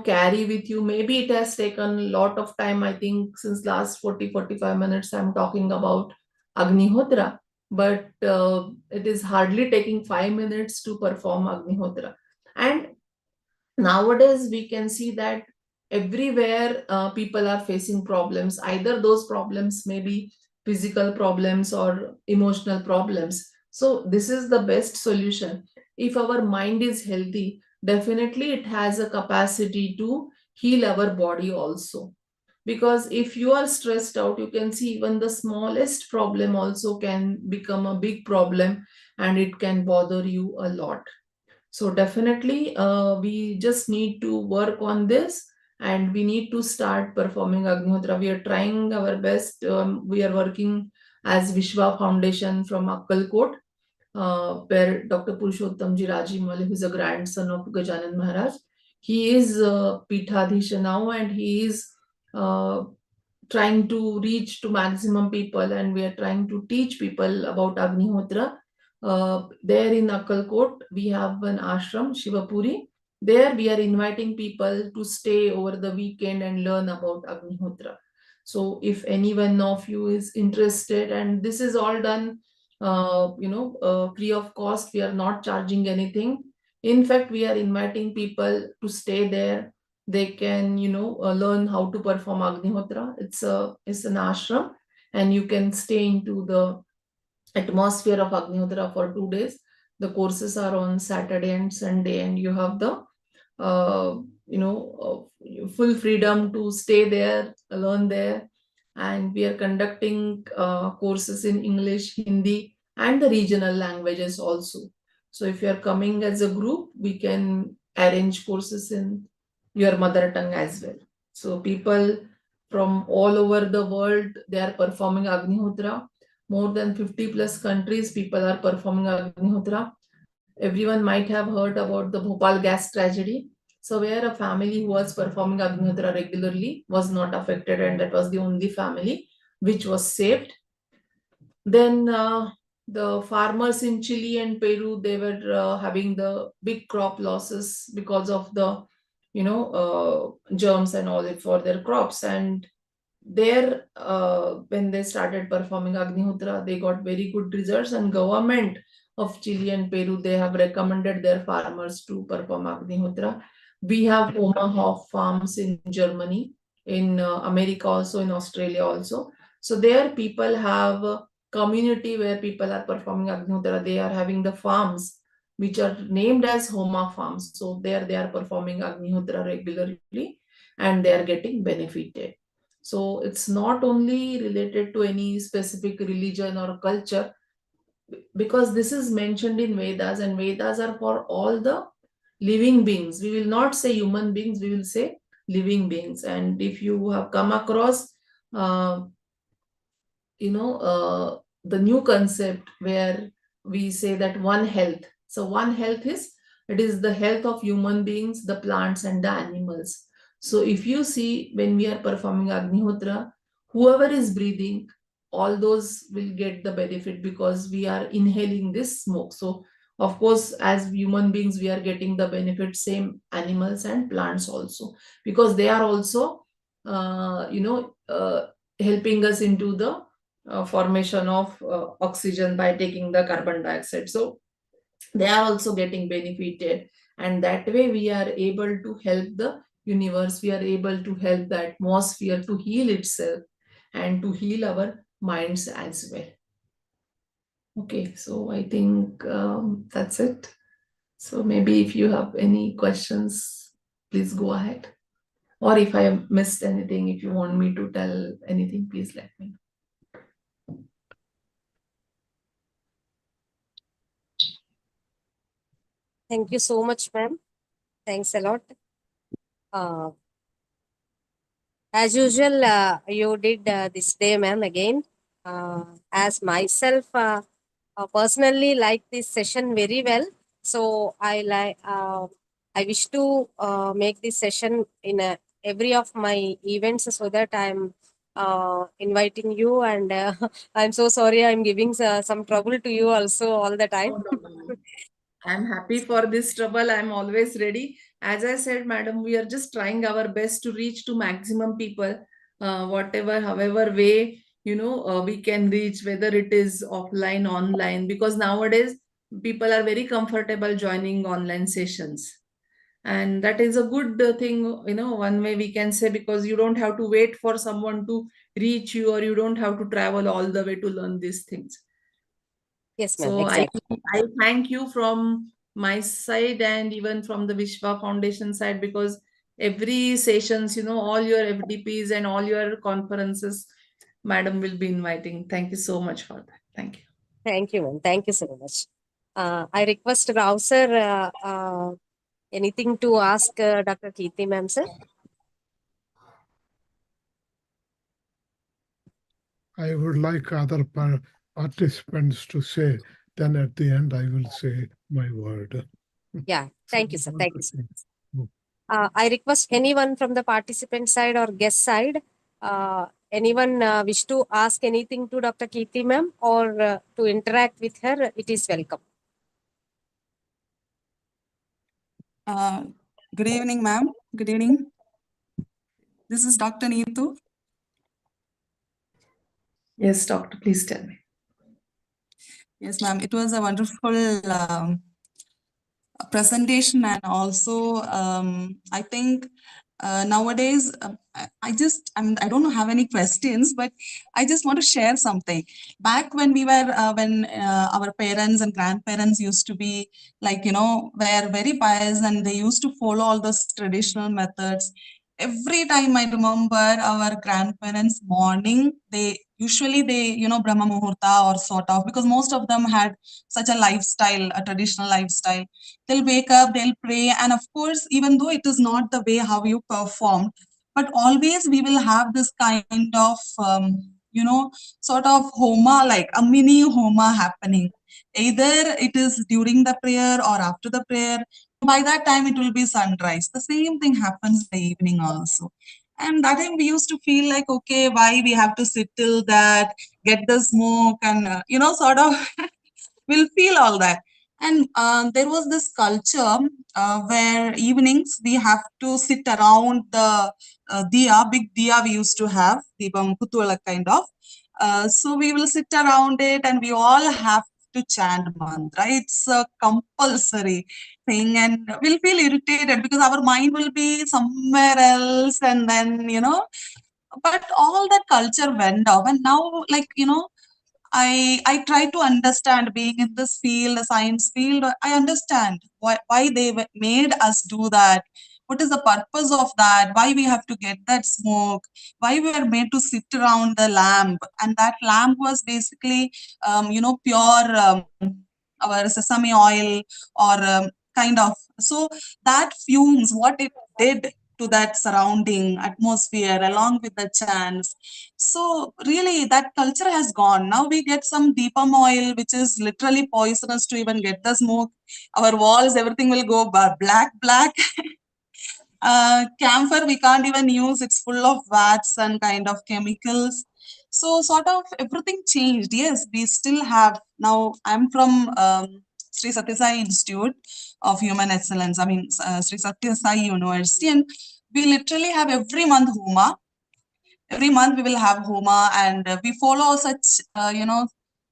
carry with you. Maybe it has taken a lot of time. I think since last 40-45 minutes I'm talking about Agnihotra, but it is hardly taking 5 minutes to perform Agnihotra. And nowadays we can see that everywhere people are facing problems. Either those problems may be physical problems or emotional problems. So this is the best solution. If our mind is healthy, definitely it has a capacity to heal our body also. Because if you are stressed out, you can see even the smallest problem also can become a big problem, and it can bother you a lot. So definitely we just need to work on this, and we need to start performing Agnihotra. We are trying our best. We are working as Vishwa Foundation from Akkalkot, where Dr. Purushottamji Rajimale, who is a grandson of Gajanan Maharaj, he is Pithadhisha now, and he is trying to reach to maximum people, and we are trying to teach people about Agnihotra. There in Akkalkot, we have an ashram, Shivapuri. There we are inviting people to stay over the weekend and learn about Agnihotra. So if any one of you is interested, and this is all done free of cost, we are not charging anything. In fact, we are inviting people to stay there. They can learn how to perform Agnihotra. It's an ashram, and you can stay into the atmosphere of Agnihotra for 2 days. The courses are on Saturday and Sunday, and you have the full freedom to stay there, learn there. And we are conducting courses in English, Hindi, and the regional languages also. So if you are coming as a group, we can arrange courses in your mother tongue as well. So people from all over the world, they are performing Agnihotra. More than 50 plus countries, people are performing Agnihotra. Everyone might have heard about the Bhopal gas tragedy. So where a family who was performing Agnihotra regularly was not affected, and that was the only family which was saved. Then the farmers in Chile and Peru, they were having the big crop losses because of the, germs and all it for their crops. And there, when they started performing Agnihotra, they got very good results. And government of Chile and Peru, they have recommended their farmers to perform Agnihotra. We have Omaha farms in Germany, in America also, in Australia also. So there people have a community where people are performing Agnihotra. They are having the farms which are named as Homa farms. So there they are performing Agnihotra regularly and they are getting benefited. So it's not only related to any specific religion or culture, because this is mentioned in Vedas, and Vedas are for all the living beings. We will not say human beings, we will say living beings. And if you have come across, uh, the new concept where we say that one health. So one health is, it is the health of human beings, the plants and the animals. So if you see, when we are performing Agnihotra, whoever is breathing, all those will get the benefit because we are inhaling this smoke. So of course, as human beings, we are getting the benefit, same animals and plants also, because they are also helping us into the formation of oxygen by taking the carbon dioxide. So they are also getting benefited, and that way we are able to help the universe, we are able to help the atmosphere to heal itself and to heal our minds as well. Okay, so I think that's it. So maybe if you have any questions, please go ahead. Or if I have missed anything, if you want me to tell anything, please let me know. Thank you so much, ma'am. Thanks a lot. As usual, you did this day, ma'am, again. As myself, personally like this session very well. So I wish to make this session in every of my events, so that I'm inviting you, and I'm so sorry I'm giving some trouble to you also all the time. Oh, no. I'm happy for this trouble. I'm always ready. As I said, madam, we are just trying our best to reach to maximum people, whatever, however way, we can reach, whether it is offline, online, because nowadays people are very comfortable joining online sessions. And that is a good thing, one way we can say, because you don't have to wait for someone to reach you, or you don't have to travel all the way to learn these things. Yes, ma'am, So exactly. I thank you from my side and even from the Vishwa Foundation side, because every sessions, all your FDPs and all your conferences, madam will be inviting. Thank you so much for that. Thank you. Thank you, ma'am. Thank you so much. I request Rao sir, anything to ask Dr. Kirti ma'am, sir? I would like other participants to say, then at the end I will say my word. Yeah, thank you, sir. Thank you, sir. I request anyone from the participant side or guest side, anyone wish to ask anything to Dr. Kirti ma'am, or to interact with her, it is welcome. Good evening, ma'am. Good evening. This is Dr. Neetu. Yes, doctor, please tell me. Yes, ma'am. It was a wonderful presentation, and also I think nowadays I don't have any questions, but I just want to share something. Back when we were when our parents and grandparents used to be were very pious, and they used to follow all those traditional methods. every time I remember our grandparents morning, they usually Brahma Muhurta or sort of, because most of them had such a lifestyle, a traditional lifestyle. They'll wake up, they'll pray, and of course, even though it is not the way how you performed, but always we will have this kind of sort of homa, like a mini homa happening. Either it is during the prayer or after the prayer. By that time it will be sunrise. The same thing happens in the evening also. And that time we used to feel like, okay, why we have to sit till that, get the smoke, and sort of we'll feel all that. And there was this culture where evenings we have to sit around the diya, big diya we used to have, Deepam Kutula kind of. So we will sit around it and we all have to chant mantra. It's a compulsory thing, and we'll feel irritated because our mind will be somewhere else, and then but all that culture went off. And now, like, I try to understand, being in this field, the science field. I understand why they made us do that. What is the purpose of that? Why we have to get that smoke? Why we were made to sit around the lamp? And that lamp was basically, pure our sesame oil, or kind of. So that fumes, what it did to that surrounding atmosphere along with the chants. So really that culture has gone. Now we get some deepam oil, which is literally poisonous to even get the smoke. Our walls, everything will go black. Camphor we can't even use. It's full of vats and kind of chemicals. So sort of everything changed. Yes, we still have. Now I'm from Sri Sathya Sai Institute of Human Excellence. I mean, Sri Sathya Sai University, and we literally have every month Homa. Every month we will have Homa, and we follow such,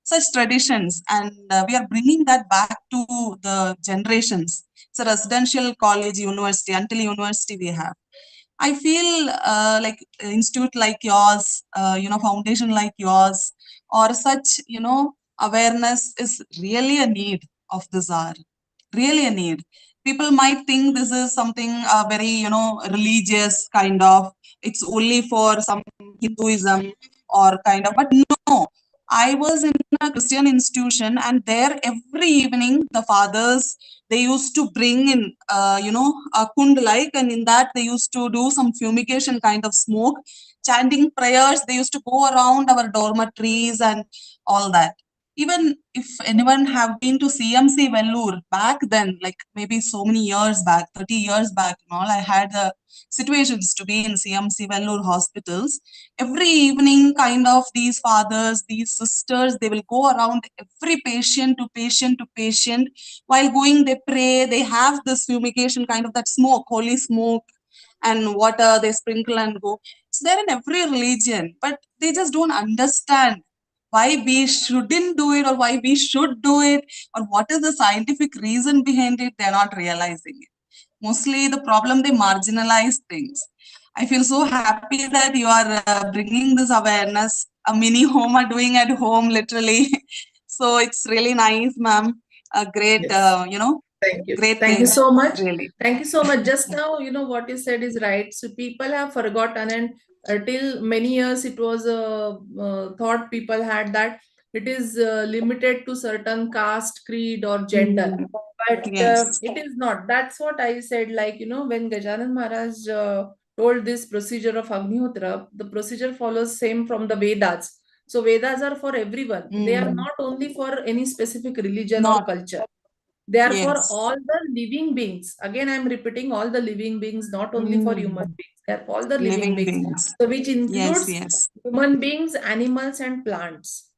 such traditions, and we are bringing that back to the generations. It's a residential college, university, until university we have. I feel like institute like yours, foundation like yours, or such, awareness is really a need of this hour. Really a need. People might think this is something very, religious kind of. It's only for some Hinduism or kind of, but no. I was in a Christian institution, and there every evening the fathers, they used to bring in, a kund like, and in that they used to do some fumigation kind of smoke, chanting prayers. They used to go around our dormitories and all that. Even if anyone have been to CMC Vellore back then, like maybe so many years back, 30 years back and all, I had the situations to be in CMC Vellore hospitals. Every evening, kind of these fathers, these sisters, they will go around every patient to patient to patient. While going, they pray, they have this fumigation kind of that smoke, holy smoke, and water they sprinkle and go. It's there in every religion, but they just don't understand why we shouldn't do it, or why we should do it, or what is the scientific reason behind it. They're not realizing it. Mostly the problem, they marginalize things. I feel so happy that you are bringing this awareness, a mini home are doing at home, literally. So it's really nice, ma'am. A great, Yes. Thank you. great Thank thing, you so much. really. Thank you so much. Just now, what you said is right. So people have forgotten, and till many years it was thought people had that it is limited to certain caste, creed, or gender. Mm, But yes. it is not. That's what I said. Like, when Gajanan Maharaj told this procedure of Agnihotra, the procedure follows same from the Vedas. So Vedas are for everyone. They are Mm, not only for any specific religion or not, culture. They are for yes. all the living beings. Again, I'm repeating, all the living beings, not only for human Mm, beings. They are for all the living living beings. beings. So which Yes, includes yes. human beings, animals, and plants.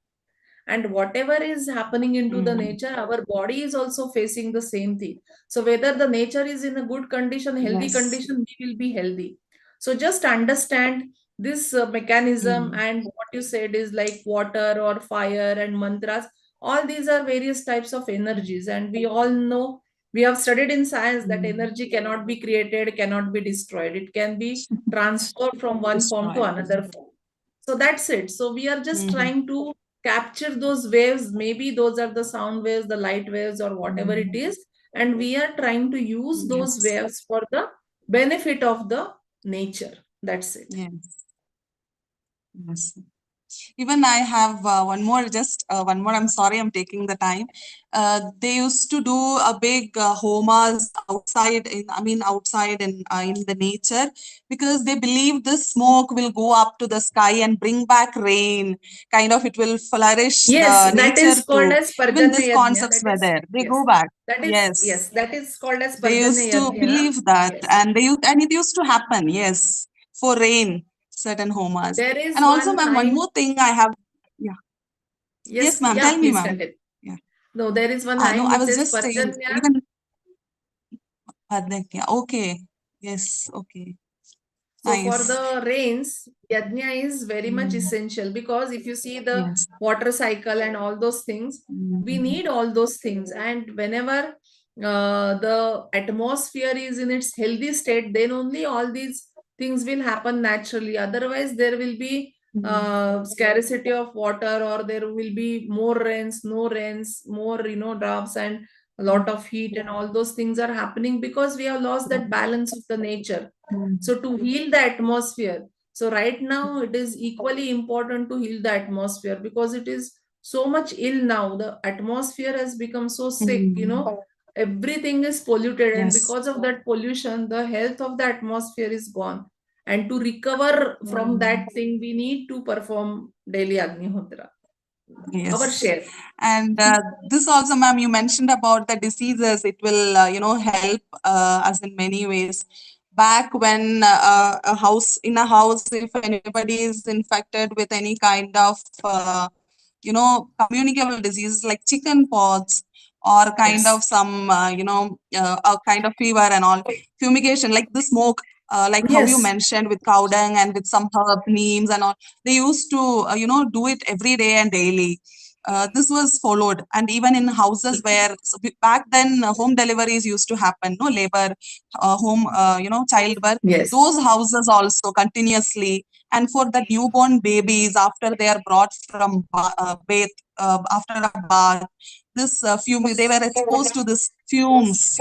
And whatever is happening into the Mm, nature, our body is also facing the same thing. So whether the nature is in a good condition, healthy yes. condition, we will be healthy. So just understand this mechanism, Mm, and what you said is like water or fire and mantras. All these are various types of energies, and we all know, we have studied in science that mm. energy cannot be created, cannot be destroyed. It can be transferred from one form to Destroyed. another form. So that's it. So we are just Mm-hmm. trying to capture those waves. Maybe those are the sound waves, the light waves, or whatever it Mm, is. And we are trying to use those yes. waves for the benefit of the nature. That's it. Yes. Yes. Even I have one more, just one more. I'm sorry, I'm taking the time. They used to do a big homas outside in the nature, because they believe this smoke will go up to the sky and bring back rain. Kind of, it will flourish Yes, the that nature is called too. as Even Parjanya these Yajna. concepts That were is, there. They yes, go back. that is, Yes, that is called as they Parjanya used to Yajna. believe that, Yes. and it used to happen. Yes, for rain, certain homas. There is And also, one ma'am, one hymn. more thing I have. Yeah. Yes, Yes, ma'am. yeah, Tell me, please ma'am. continue. Yeah. No, there is one No, hymn I which was says just saying, Parjanya. even Adhikya. Okay. Yes. Okay. So for Nice. the rains, yajna is very much Mm, essential, because if you see the yes. water cycle and all those things, we Mm, need all those things. And whenever the atmosphere is in its healthy state, then only all these things will happen naturally. Otherwise, there will be mm, scarcity of water, or there will be more rains, no rains, more droughts, and a lot of heat, and all those things are happening because we have lost that balance of the nature. mm, So to heal the atmosphere, so right now it is equally important to heal the atmosphere, because it is so much ill now. The atmosphere has become so sick, mm. everything is polluted, and Yes. because of that pollution, the health of the atmosphere is gone. And to recover from that thing, we need to perform daily Agnihotra. Our Yes. share. And this also, ma'am, you mentioned about the diseases. It will, help us in many ways. Back when in a house, if anybody is infected with any kind of, communicable disease like chicken pox, or kind of Yes. some, a kind of fever and all, fumigation, like the smoke, like how you Yes. mentioned, with cow dung and with some herb neems and all, they used to, do it every day and daily. This was followed, and even in houses where, so back then, home deliveries used to happen, no labor, home, childbirth. Yes. Those houses also continuously, and for the newborn babies after they are brought from bath, after a bath, this they were exposed to this fumes.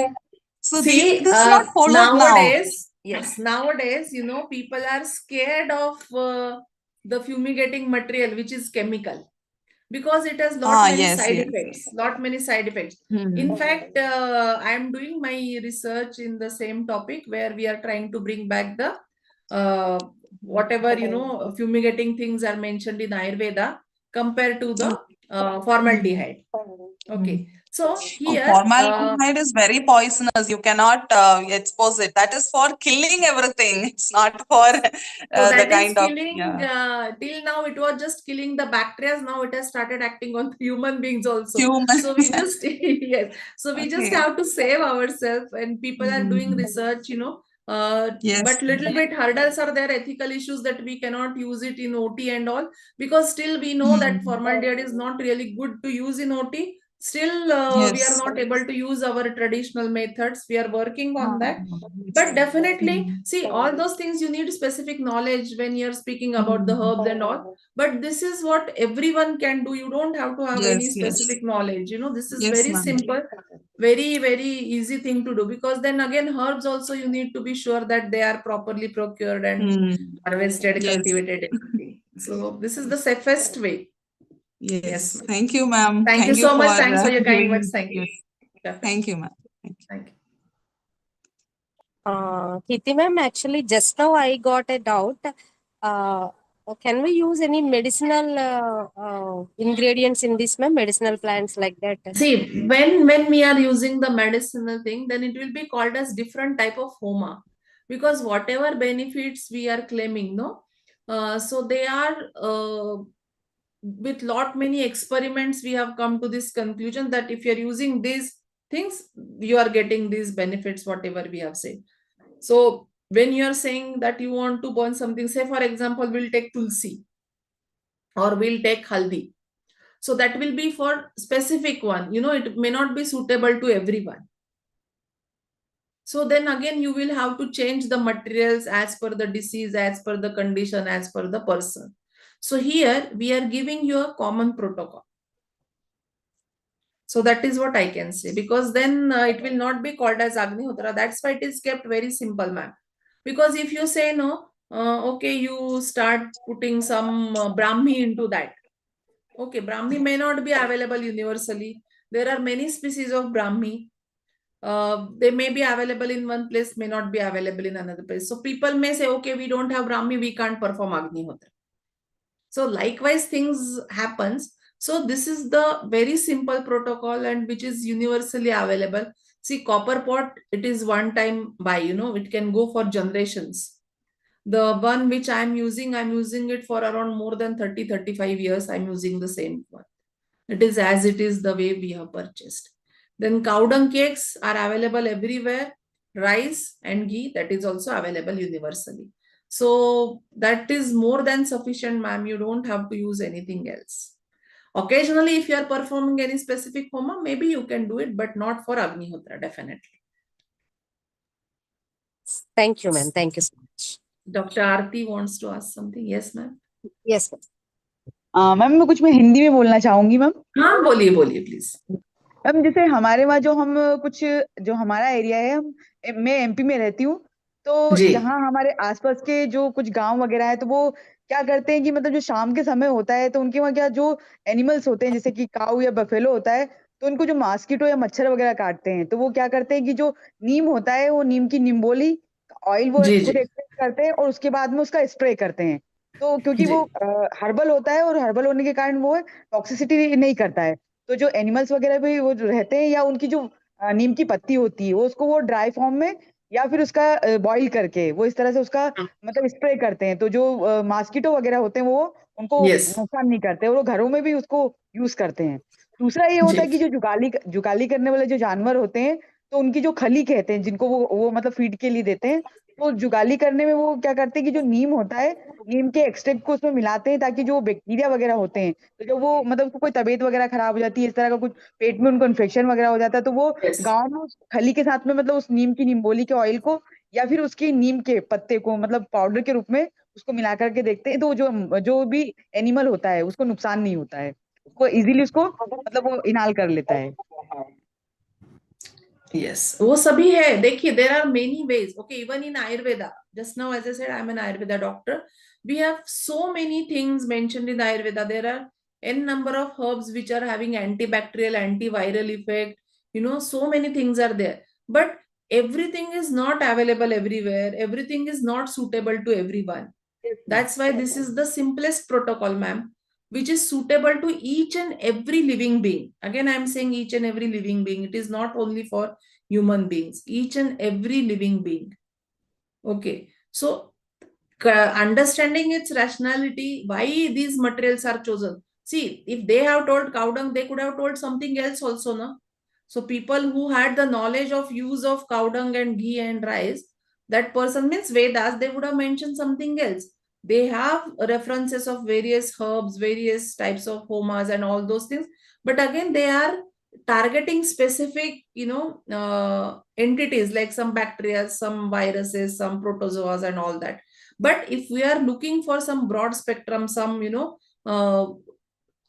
So See, this is not followed now. nowadays, yes, nowadays, people are scared of the fumigating material, which is chemical, because it has lot many Yes, side yes. effects, lot many side effects. Hmm. In fact, I am doing my research in the same topic, where we are trying to bring back the whatever, fumigating things are mentioned in Ayurveda compared to the formaldehyde. Okay. So Oh, here, formaldehyde is very poisonous. You cannot expose it. That is for killing everything. It's not for so the that is kind of, killing, till now it was just killing the bacteria. Now it has started acting on human beings also. human. So we just, yes. So we just Okay. have to save ourselves, and people are doing Mm. research, Yes. but little bit hurdles are there, ethical issues, that we cannot use it in OT and all, because still we know that Mm. formaldehyde is not really good to use in OT. Still, we are Yes. not able to use our traditional methods. We are working on that. Yes. But definitely, Mm. see, all those things you need specific knowledge when you're speaking about the Mm. herbs and all. But this is what everyone can do. You don't have to have any Yes, yes. specific knowledge. This is Yes, very ma'am. simple, very, very easy thing to do. Because then again, herbs also, you need to be sure that they are properly procured and Mm. harvested, Yes. cultivated, everything. So this is the safest way. Yes, Yes. ma'am. Thank you, ma'am. Thank you Thank you so for much. Thanks for your kind words. giving. Thank you. Yes. Definitely. Thank you, ma'am. Thank you. Thank you. Kirti ma'am, actually, just now I got a doubt. Can we use any medicinal ingredients in this, ma'am? Medicinal plants like that? See, when we are using the medicinal thing, then it will be called as different type of homa, because whatever benefits we are claiming, no, so they are with lot many experiments, we have come to this conclusion that if you are using these things, you are getting these benefits, whatever we have said. So when you are saying that you want to burn something, say for example, we'll take tulsi or we'll take haldi. So that will be for specific one. It may not be suitable to everyone. So then again, you will have to change the materials as per the disease, as per the condition, as per the person. So here we are giving you a common protocol. So that is what I can say, because then it will not be called as Agnihotra. That's why it is kept very simple, ma'am. Because if you say no, okay, you start putting some Brahmi into that. Okay, Brahmi may not be available universally. There are many species of Brahmi. They may be available in one place, may not be available in another place. So people may say, okay, we don't have Brahmi, we can't perform Agnihotra. So likewise, things happens. So this is the very simple protocol and which is universally available. See, copper pot, it is one time buy, it can go for generations. The one which I'm using it for around more than 30-35 years. I'm using the same one. It is as it is the way we have purchased. Then cow dung cakes are available everywhere. Rice and ghee, that is also available universally. So that is more than sufficient, ma'am. You don't have to use anything else. Occasionally, if you are performing any specific homa, maybe you can do it, but not for Agnihotra, definitely. Thank you, ma'am. Thank you so much. Dr. Aarti wants to ask something. Yes, ma'am. Yes, ma'am. Ma'am मैं हिंदी में बोलना चाहूंगी ma'am. हाँ, बोलिए please. Ma'am जैसे हमारे वहाँ जो हमारा एरिया है, मैं एमपी में रहती हूँ, तो जहाँ हमारे आसपास के जो कुछ गांव वगैरह है, तो वो क्या करते हैं कि मतलब जो शाम के समय होता है, तो उनके वहाँ क्या जो एनिमल्स होते हैं जैसे कि काऊ या बफेलो होता है, तो उनको जो मॉस्किटो या मच्छर वगैरह काटते हैं, तो वो क्या करते हैं कि जो नीम होता है, वो नीम की निम्बोली ऑयल वो खुद एक्सट्रैक्ट करते हैं और उसके बाद में उसका स्प्रे करते हैं। तो क्योंकि वो हर्बल होता है और हर्बल होने के कारण वो टॉक्सिसिटी नहीं करता है, तो जो एनिमल्स वगैरह भी वो जो रहते हैं या उनकी जो नीम की पत्ती होती है, वो उसको वो ड्राई फॉर्म में या फिर उसका बॉईल करके वो इस तरह से उसका मतलब स्प्रे करते हैं, तो जो मॉस्किटो वगैरह होते हैं वो उनको नुकसान नहीं करते और वो घरों में भी उसको यूज करते हैं। दूसरा ये होता है कि जो जुगाली करने वाले जो जानवर होते हैं, तो उनकी जो खली कहते हैं जिनको वो मतलब फीड के लिए देते हैं, तो जुगाली करने में वो क्या करते हैं कि जो नीम होता है, नीम के एक्सट्रैक्ट को उसमें मिलाते हैं ताकि जो बैक्टीरिया वगैरह होते हैं, तो जब वो मतलब उसको कोई तबीयत वगैरह खराब हो जाती है, इस तरह का कुछ पेट में उनको इन्फेक्शन वगैरह हो जाता है, तो वो गांव में उस खली के साथ में मतलब उस नीम की निम्बोली के ऑयल को या फिर उसकी नीम के पत्ते को मतलब पाउडर के रूप में उसको मिला करके देखते हैं, तो जो भी एनिमल होता है उसको नुकसान नहीं होता है, उसको इजीली उसको मतलब वो इनहाल कर लेता है। Yes, वो सभी है। देखिए, there are many ways. Okay, even in Ayurveda, just now as I said, I'm an Ayurveda doctor. We have so many things mentioned in Ayurveda. There are n number of herbs which are having antibacterial, antiviral effect. So many things are there. But everything is not available everywhere. Everything is not suitable to everyone. That's why this is the simplest protocol, ma'am, which is suitable to each and every living being. Again, I'm saying each and every living being. It is not only for human beings, each and every living being. Okay. So understanding its rationality, why these materials are chosen. See, if they have told cow dung, they could have told something else also, no? So people who had the knowledge of use of cow dung and ghee and rice, that person means Vedas, they would have mentioned something else. They have references of various herbs, various types of homas and all those things. But again, they are targeting specific, entities like some bacteria, some viruses, some protozoas and all that. But if we are looking for some broad spectrum, some,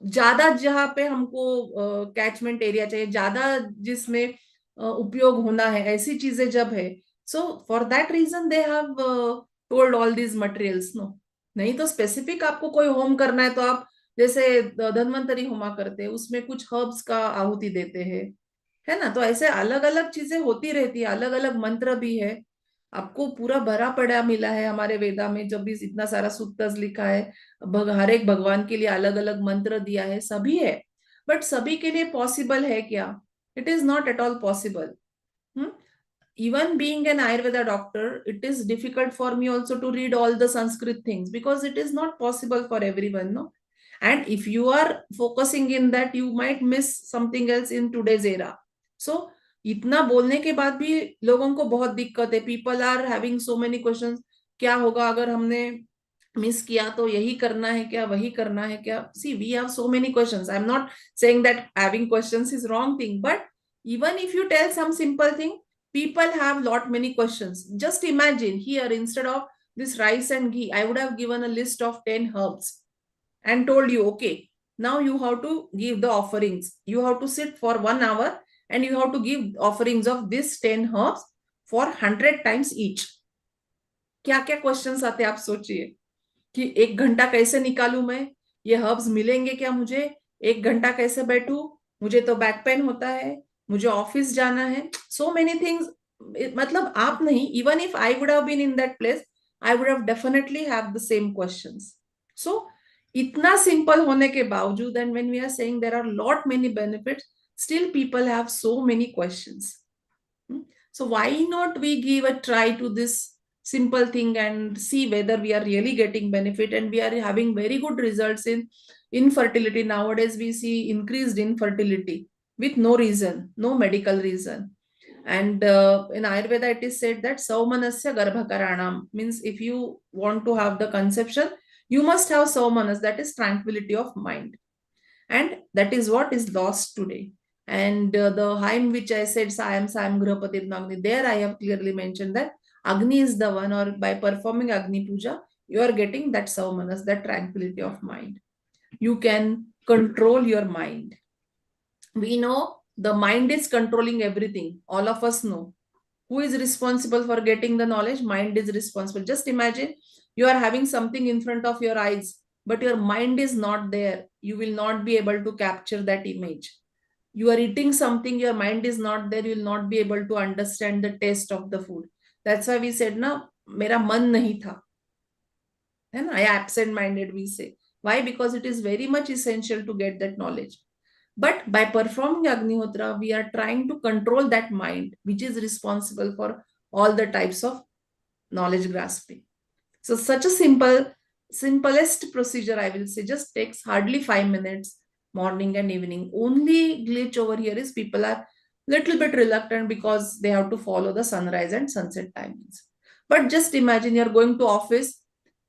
ज्यादा जहाँ पे हमको catchment area चाहिए, ज्यादा जिसमें उपयोग होना है, ऐसी चीजें जब है, so for that reason they have told all these materials, no? नहीं तो स्पेसिफिक आपको कोई होम करना है तो आप जैसे धन्वंतरी होमा करते हैं, उसमें कुछ हर्ब्स का आहुति देते हैं, है ना? तो ऐसे अलग अलग चीजें होती रहती है, अलग अलग मंत्र भी है। आपको पूरा भरा पड़ा मिला है हमारे वेदा में, जब भी इतना सारा सूक्तस लिखा है, हर एक भगवान के लिए अलग अलग मंत्र दिया है, सभी है। बट सभी के लिए पॉसिबल है क्या? It is not at all possible. Even being an Ayurveda doctor, it is difficult for me also to read all the Sanskrit things because it is not possible for everyone, no? And if you are focusing in that, you might miss something else in today's era. So, इतना बोलने के बाद भी लोगों को बहुत दिक्कत है। People are having so many questions. क्या होगा अगर हमने मिस किया? तो यही करना है क्या, वही करना है क्या? See, we have so many questions. I'm not saying that having questions is wrong thing, but even if you tell some simple thing, people have lot many questions. Just imagine here, instead of this rice and ghee, I would have given a list of 10 herbs and told you, okay, now you have to give the offerings. You have to sit for 1 hour and you have to give offerings of this 10 herbs for 100 times each. क्या क्या questions आते हैं आप सोचिए कि 1 घंटा कैसे निकालूं मैं, ये हर्ब्स मिलेंगे क्या मुझे, 1 घंटा कैसे बैठूं, मुझे तो बैक पेन होता है, मुझे ऑफिस जाना है, सो मेनी थिंग्स. मतलब आप नहीं, even if I would have been in that place, I would have definitely have the same questions. So इतना सिंपल होने के बावजूद, and when we are saying there are lot many benefits, still people have so many questions. So why not we give a try to this simple thing and see whether we are really getting benefit, and we are having very good results in infertility. Nowadays we see increased infertility with no reason, no medical reason. And in Ayurveda it is said that saumanasya garbhakaranam, means if you want to have the conception, you must have saumanas, that is tranquility of mind. And that is what is lost today. And the hymn which I said, Sayam Grihapati Agni, there I have clearly mentioned that Agni is the one, or by performing Agni Puja, you are getting that saumanas, that tranquility of mind. You can control your mind. We know the mind is controlling everything. All of us know. Who is responsible for getting the knowledge? Mind is responsible. Just imagine you are having something in front of your eyes, but your mind is not there. You will not be able to capture that image. You are eating something, your mind is not there, you will not be able to understand the taste of the food. That's why we said na, mera man nahi tha, and I absent minded, we say. Why? Because it is very much essential to get that knowledge. But by performing Agnihotra, we are trying to control that mind, which is responsible for all the types of knowledge grasping. So such a simplest procedure, I will say, just takes hardly 5 minutes, morning and evening. Only glitch over here is people are little bit reluctant because they have to follow the sunrise and sunset timings. But just imagine you're going to office.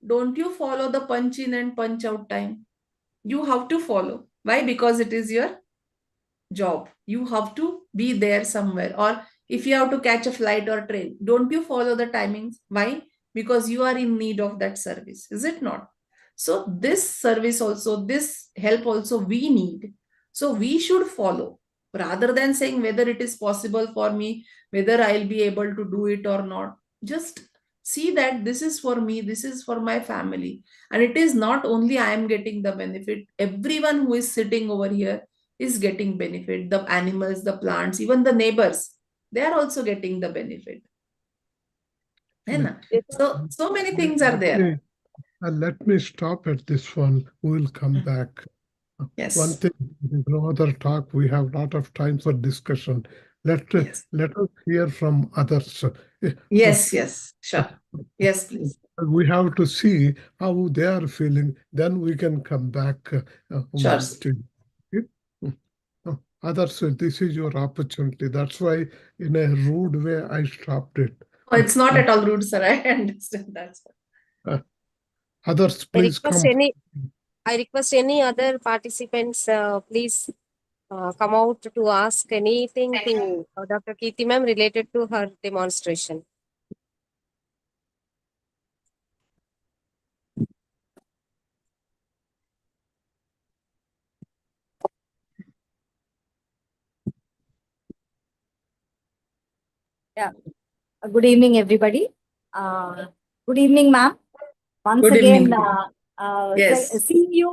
Don't you follow the punch in and punch out time? You have to follow. Why? Because it is your job. You have to be there somewhere. Or if you have to catch a flight or train, don't you follow the timings? Why? Because you are in need of that service, is it not? So this service also, this help also we need. So we should follow, rather than saying whether it is possible for me, whether I'll be able to do it or not. Just see that this is for me, this is for my family. And it is not only I am getting the benefit, everyone who is sitting over here is getting benefit. The animals, the plants, even the neighbors, they are also getting the benefit. So many things are there. Let me stop at this one. We will come back. Yes. One thing, no other talk. We have a lot of time for discussion. Let us hear from others. Yes, sure. Yes, please. We have to see how they are feeling. Then we can come back Sure. Others, this is your opportunity. That's why, in a rude way, I stopped it. Oh, it's not at all rude, sir. I understand that. Others, please come. I request any other participants, please come out to ask anything to Dr. Kirti ma'am related to her demonstration. Yeah. Good evening, everybody. Good evening, ma'am. Once Good again, evening. Yes. seeing you,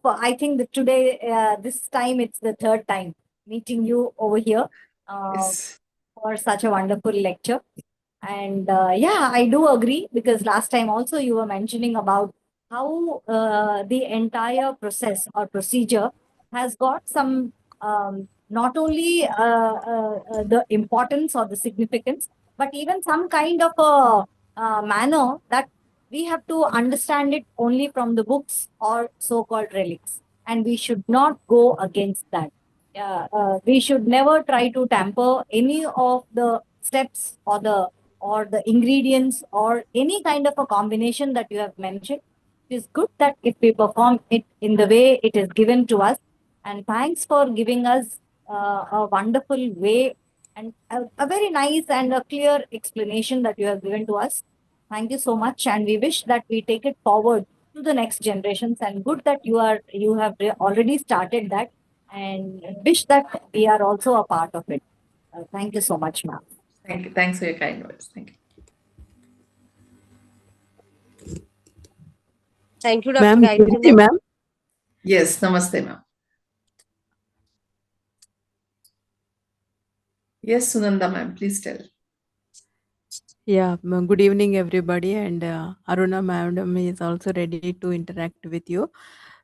I think that today, this time, it's the third time meeting you over here Yes. for such a wonderful lecture. And yeah, I do agree, because last time also you were mentioning about how the entire process or procedure has got some not only the importance or the significance, but even some kind of a manner that we have to understand it only from the books or so-called relics, and we should not go against that. We should never try to tamper any of the steps or the ingredients or any kind of a combination that you have mentioned. It is good that if we perform it in the way it is given to us. And thanks for giving us a wonderful way and a very nice and a clear explanation that you have given to us. Thank you so much, and we wish that we take it forward to the next generations. And good that you have already started that, and wish that we are also a part of it. Thank you so much, ma'am. Thank you. Thanks for your kind words. Thank you. Thank you, Dr. Ma'am, Gayatri Kirti ma'am. ma'am. Yes, namaste, ma'am. Yes, Sunanda ma'am, please tell. Yeah, good evening, everybody. And Aruna madam is also ready to interact with you.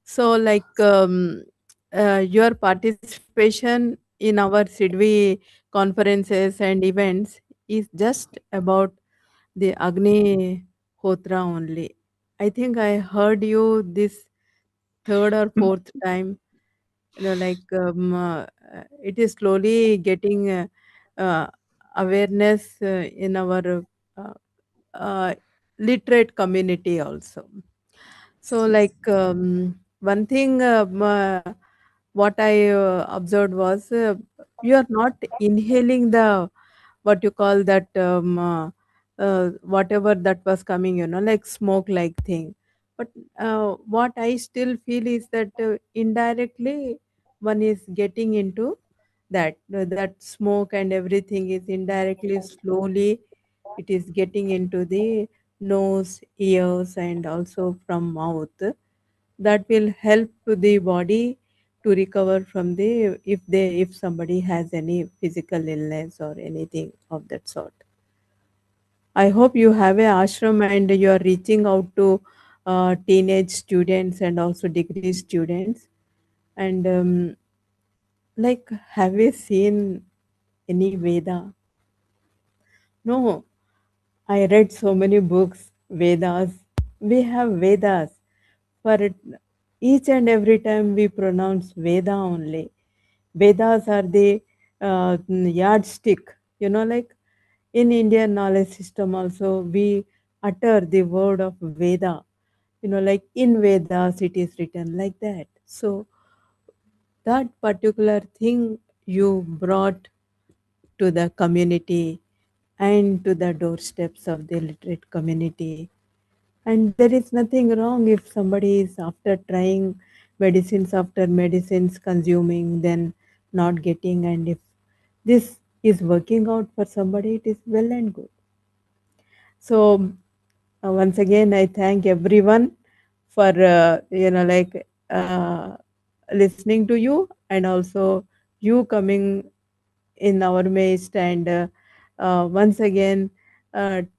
So, like, your participation in our Sidvi conferences and events is just about the Agni Hotra only. I think I heard you this third or fourth time. Like, it is slowly getting uh, awareness in our uh, uh, literate community also. So, like, one thing what I observed was you are not inhaling the what you call that whatever that was coming, like smoke like thing. But what I still feel is that indirectly one is getting into that smoke and everything is indirectly slowly it is getting into the nose, ears, and also from mouth. That will help the body to recover from the if somebody has any physical illness or anything of that sort. I hope you have a ashram and you are reaching out to teenage students and also degree students. And like, have you seen any Veda? No, I read so many books, Vedas. We have Vedas. For each and every time we pronounce Veda only. Vedas are the yardstick, like in Indian knowledge system also, we utter the word of Veda, like in Vedas it is written like that. So that particular thing you brought to the community and to the doorsteps of the literate community. And there is nothing wrong if somebody is after trying medicines after medicines consuming, then not getting, and if this is working out for somebody, it is well and good. So once again, I thank everyone for like listening to you, and also you coming in our midst, and once again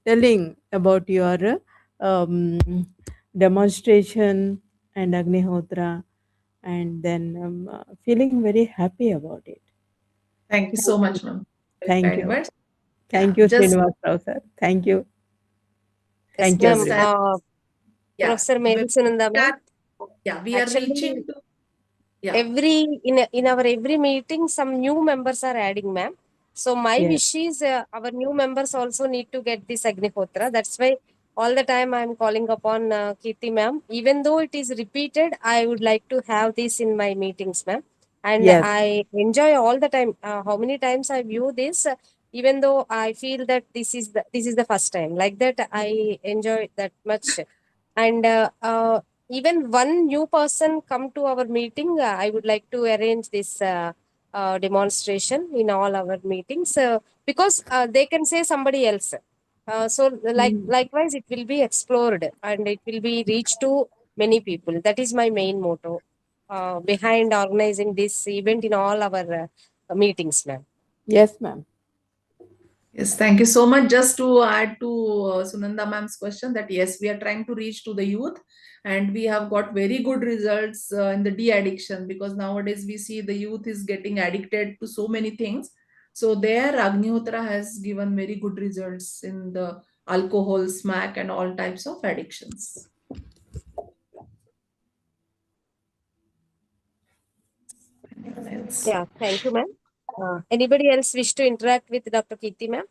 telling about your um, demonstration and Agnihotra, and then feeling very happy about it. Thank you so much, ma'am. Thank Kind you. words. Thank Yeah, you, just Srinivas Rao sir. Thank you. Yes, Thank you, ma'am. just everyone. yeah. Professor Mary Sunanda ma'am. Yeah, we are reaching Actually, to yeah. in our every meeting, some new members are adding, ma'am. So my Yes. wish is our new members also need to get this Agnihotra. That's why all the time I am calling upon Kirti ma'am. Even though it is repeated, I would like to have this in my meetings, ma'am. And Yes. I enjoy all the time. How many times I view this, even though I feel that this is the first time. Like that, I enjoy that much. And even one new person come to our meeting, I would like to arrange this demonstration in all our meetings, because they can say somebody else. So likewise it will be explored and it will be reached to many people. That is my main motto behind organizing this event in all our meetings, ma'am. Yes, ma'am. Yes, thank you so much. Just to add to Sunanda ma'am's question, that yes, we are trying to reach to the youth, and we have got very good results in the de-addiction, because nowadays we see the youth is getting addicted to so many things. So there, Agnihotra has given very good results in the alcohol, smack, and all types of addictions. Anyone else? Yeah, thank you, ma'am. Anybody else wish to interact with Dr. Kirti, ma'am?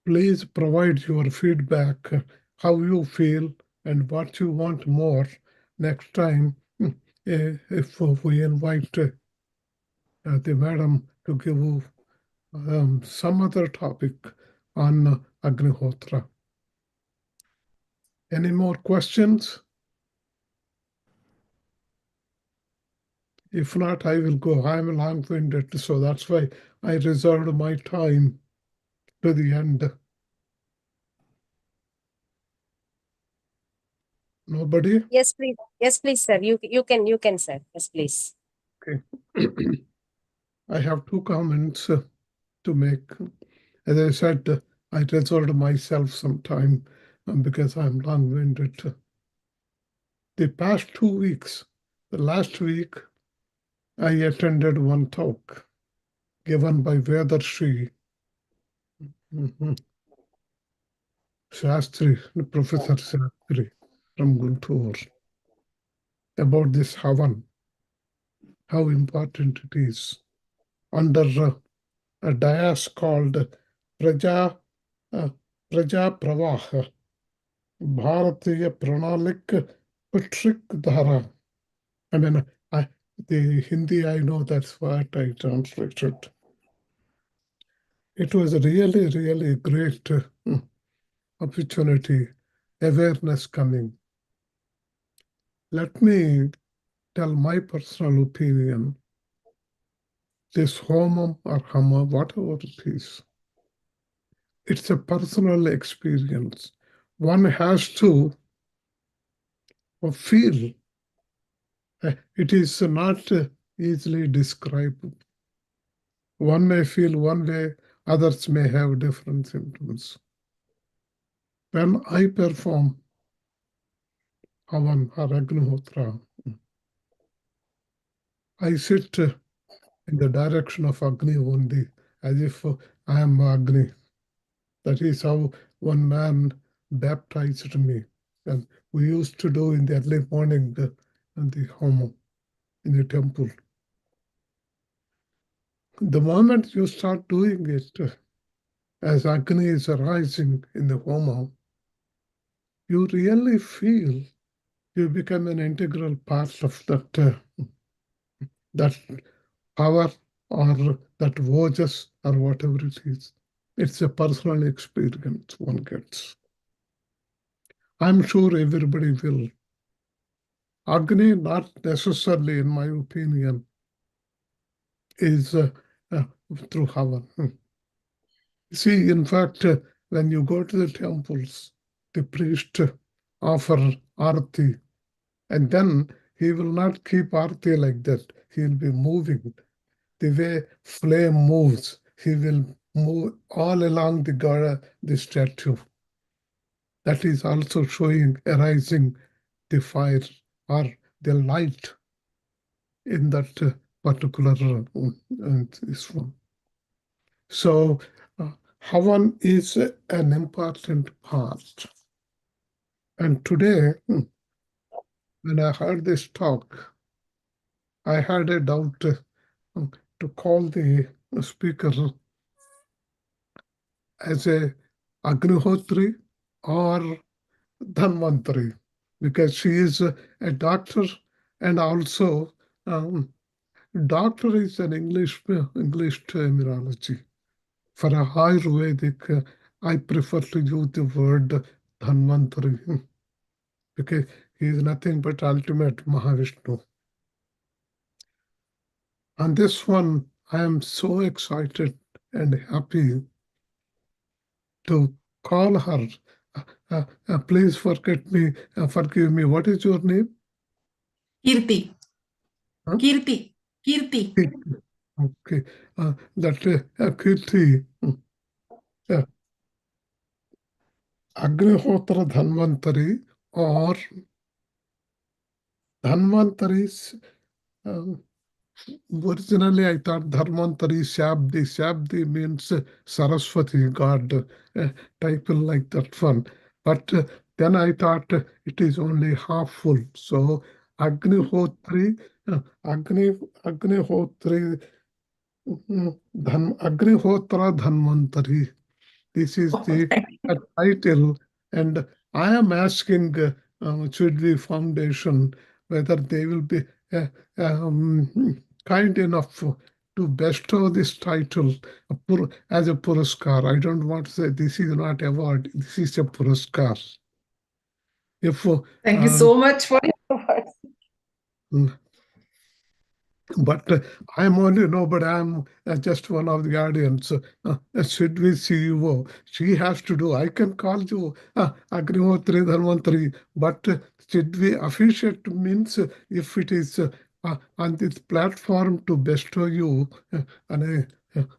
Please provide your feedback, how you feel and what you want more next time if we invite the madam to give some other topic on Agnihotra. Any more questions? If not, I will go. I'm long-winded, so that's why I reserved my time to the end. Nobody? Yes, please. Yes, please, sir. You can, sir. Yes, please. Okay. I have two comments to make. As I said, I reserved myself some time because I'm long-winded. The past 2 weeks, the last week, I attended one talk given by Vedarshi Shastri, Professor Shastri from Guntur, about this Havan, how important it is. Under a dais called Praja Pravaha, Bharatiya Pranalik Putrik Dhara. I mean, the Hindi, I know that's what I translated. It was a really, really great opportunity, awareness coming. Let me tell my personal opinion. This homam or hama, whatever it is, it's a personal experience. One has to feel. It is not easily described. One may feel one way, others may have different symptoms. When I perform Havan or Agnihotra, I sit in the direction of Agni only, as if I am Agni. That is how one man baptized me. And we used to do in the early morning the Homa in the temple. The moment you start doing it, as Agni is arising in the Homa, you really feel you become an integral part of that power or that vojas or whatever it is. It's a personal experience one gets. I'm sure everybody will. Agni, not necessarily, in my opinion, is through Havan. See, in fact, when you go to the temples, the priest offer arati, and then he will not keep arati like that. He will be moving. The way flame moves, he will move all along the statue. That is also showing, arising the fire or the light in that particular this one. So Havan is an important part. And today, when I heard this talk, I had a doubt to call the speaker as a Agnihotri or Dhanvantari, because she is a doctor, and also doctor is an English terminology. For a Ayurvedic, I prefer to use the word Dhanvantari because he is nothing but ultimate Mahavishnu. On this one, I am so excited and happy to call her. Please forgive me. What is your name? Kirti. Huh? Kirti. Okay. Kirti. Agnihotra Dhanvantari or Dhanvantari. Originally, I thought Dharmantari Shabdi. Shabdi means Saraswati, God, title like that one. But then I thought it is only half full. So Agnihotri, Agnihotri, Agnihotra Dhanvantari. This is the title, and I am asking Sidvi Foundation whether they will be kind enough to bestow this title as a Puraskar. I don't want to say this is not award, this is a Puraskar. Thank you so much for your words. But I'm only nobody. I'm just one of the audience. Sidvi CEO, she has to do. I can call you Agnihotri Dhanvantari, but Sidvi officiate means if it is on this platform to bestow you in a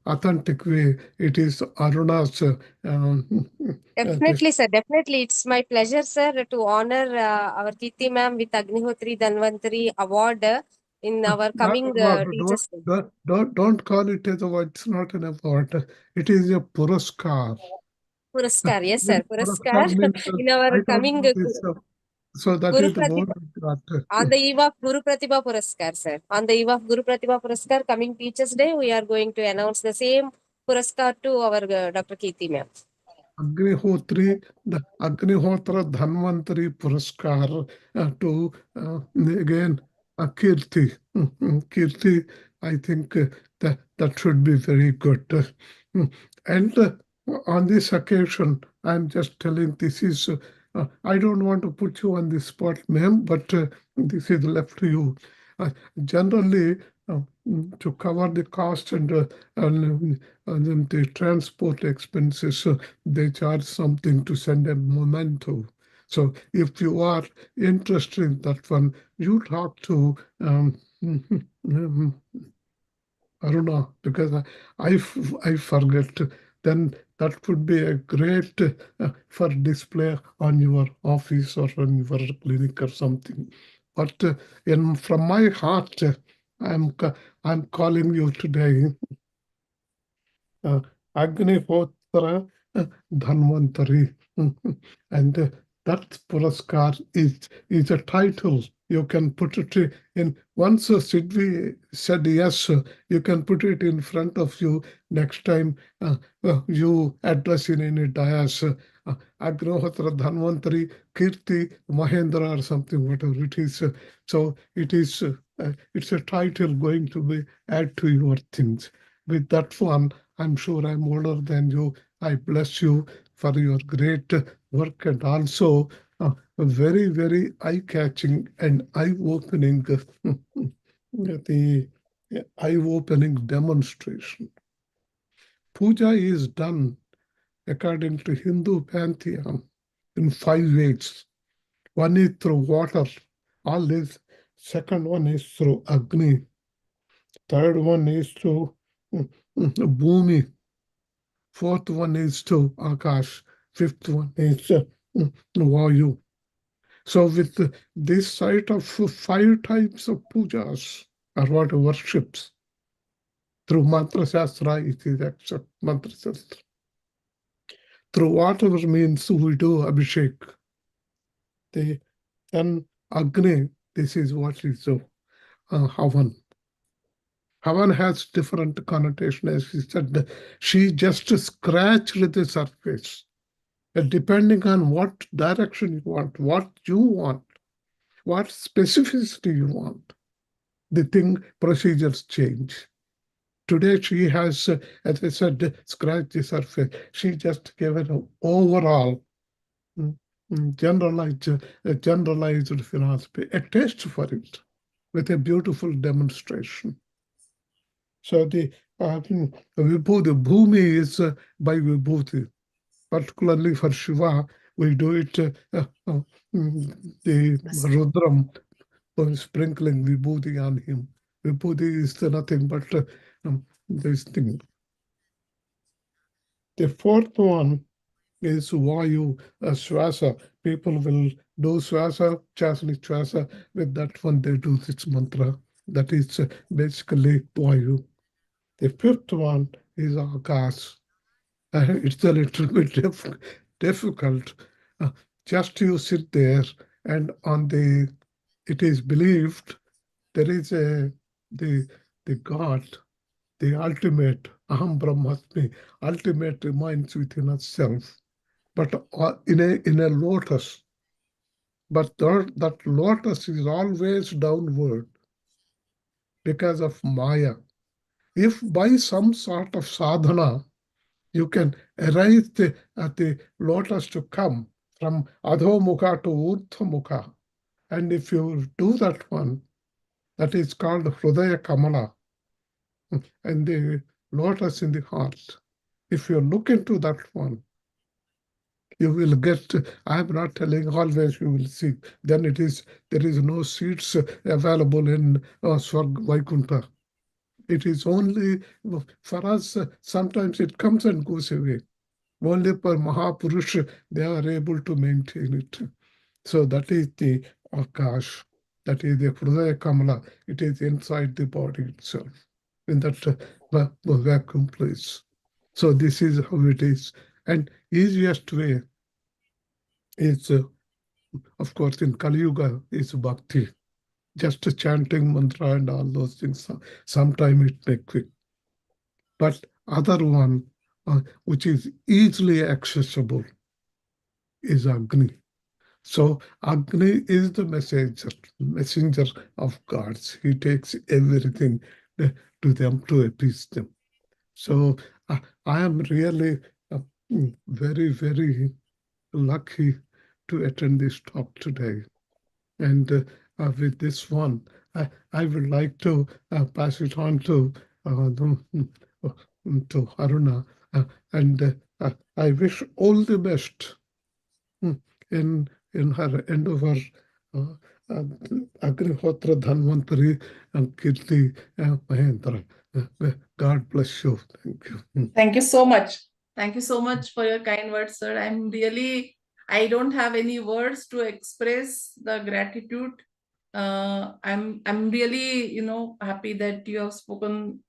authentic way, it is Aruna's. This Definitely, sir. Definitely. It's my pleasure, sir, to honor our Kirti ma'am with Agnihotri Dhanvantari award in our coming Teachers' Day. don't call it as a award. It's not an award. It is a puraskar. Puraskar, yes, sir. Puraskar Puraskar means in I our don't coming know this. So that Guru is the word Pratibha. I got. On the eve of Guru Pratibha Puraskar, sir. On the eve of Guru Pratibha Puraskar, coming Teachers' Day, we are going to announce the same Puraskar to our Dr. Kirti ma'am. Agnihotri, the Agnihotra Dhanvantari Puraskar to again Kirti. Kirti, I think that should be very good. And on this occasion, I'm just telling this is, I don't want to put you on the spot, ma'am, but this is left to you. Generally, to cover the cost and then the transport expenses, they charge something to send a memento. So if you are interested in that one, you talk to I don't know, because I forget. Then that would be a great for display on your office or on your clinic or something. But from my heart, I'm calling you today, Agnihotra Dhanvantari. And that Puraskar is a title. You can put it in. Once Sidvi said yes, you can put it in front of you next time you address in any dais. Agnihotra Dhanvantari Kirti Mahendra or something, whatever it is. So it is. It's a title going to be add to your things. With that one, I'm sure I'm older than you. I bless you for your great work and also a very, very eye-catching and eye-opening the eye-opening demonstration. Puja is done according to Hindu pantheon in 5 ways. One is through water, all this. Second one is through Agni. Third one is through Bhumi. Fourth one is to Akash. Fifth one is Vayu. So with this site of 5 types of pujas or what worships through Mantra Shastra, it is except Mantra Shastra. Through whatever means we do Abhishek. Then Agni, this is what is Havan. Havan has different connotation, as she said. She just scratched the surface. Depending on what direction you want, what specificity you want, the thing procedures change. Today she has, as I said, scratched the surface. She just gave an overall generalized philosophy, a taste for it, with a beautiful demonstration. So the Vibhuti, Bhumi is by Vibhuti. Particularly for Shiva, we do it, the Rudram, sprinkling Vibhuti on him. Vibhuti is nothing but this thing. The fourth one is Vayu, Swasa. People will do Swasa, Chasni Swasa. With that one, they do this mantra. That is basically Vayu. The fifth one is Akash. It's a little bit difficult. Just you sit there and it is believed there is the God, the ultimate, Aham Brahmasmi, ultimate remains within itself, but in a lotus. But that lotus is always downward because of Maya. If by some sort of sadhana, you can arise at the lotus to come from Adho Mukha to Urdhva Mukha. And if you do that one, That is called Hrudaya Kamala, and the lotus in the heart. If you look into that one, you will get, I'm not telling always you will see, then there is no seats available in Swarg Vaikuntha. It is only, for us, sometimes it comes and goes away. Only for Mahapurush, they are able to maintain it. So that is the Akash, that is the Hrudaya Kamala. It is inside the body itself, in that vacuum place. So this is how it is. And easiest way is, of course, in Kali Yuga, is bhakti. Just chanting mantra and all those things. Sometimes it may quick. But other one, which is easily accessible, is Agni. So Agni is the messenger of gods. He takes everything to them to appease them. So I am really very, very lucky to attend this talk today. And with this one, I would like to pass it on to Aruna, and I wish all the best in her endeavor. Agnihotra Dhanvantari and Kirti Mahendra. God bless you. Thank you. Thank you so much. Thank you so much for your kind words, sir. I don't have any words to express the gratitude. I'm really, happy that you have spoken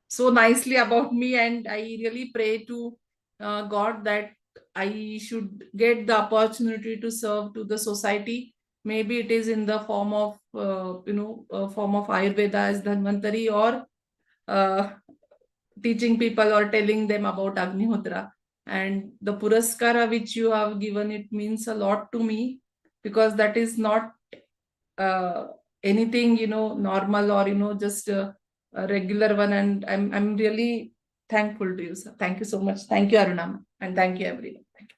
so nicely about me, and I really pray to God that I should get the opportunity to serve to the society. Maybe it is in the form of, form of Ayurveda as Dhanvantari, or teaching people or telling them about Agnihotra. And the Puraskara which you have given, it means a lot to me, because that is not anything, normal, or, just a regular one. And I'm really thankful to you, sir. Thank you so much. Thank you, Aruna, and thank you, everyone. Thank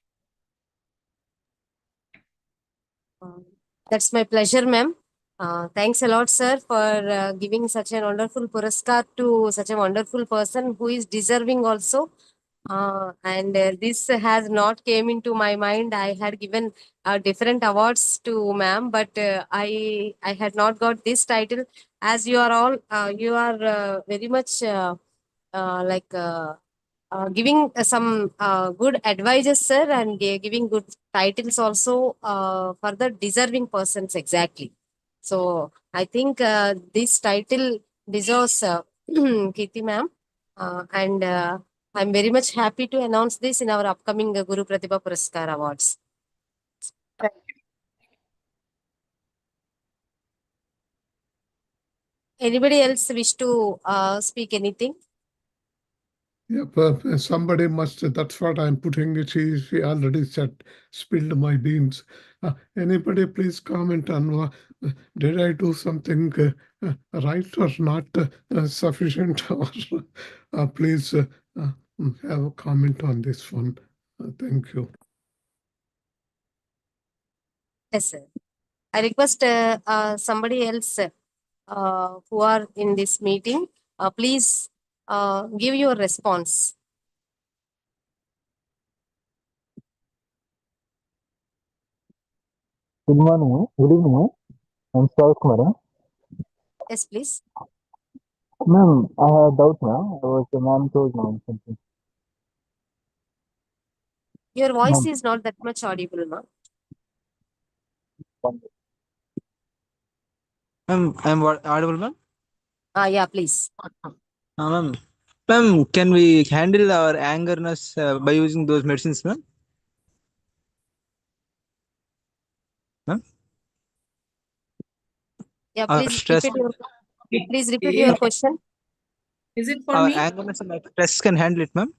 you. That's my pleasure, ma'am. Thanks a lot, sir, for giving such a wonderful Puraskar to such a wonderful person who is deserving also. And this has not came into my mind. I had given different awards to ma'am, but I had not got this title. As you are all, you are very much giving some good advices, sir, and giving good titles also for the deserving persons exactly. So I think this title deserves Kirti ma'am, and I'm very much happy to announce this in our upcoming Guru Pratibha Puraskar Awards. you. Anybody else wish to speak anything? Yeah, but somebody must, that's what I'm putting it. She already said, spilled my beans. Anybody please comment on, did I do something right or not sufficient? Or please have a comment on this one. Thank you. Yes, sir. I request somebody else who are in this meeting, please give your response. Good morning. Good evening. I'm Saurabh Kumar. Yes, please. Ma'am, I have a doubt now. Ma'am told me something. Your voice is not that much audible, ma'am. I'm audible, ma'am? Yeah, please. Ma'am. Ma'am, can we handle our angerness by using those medicines, ma'am? Ma'am? Yeah, please repeat your question. Is it for Our me? angerness and stress can handle it, ma'am?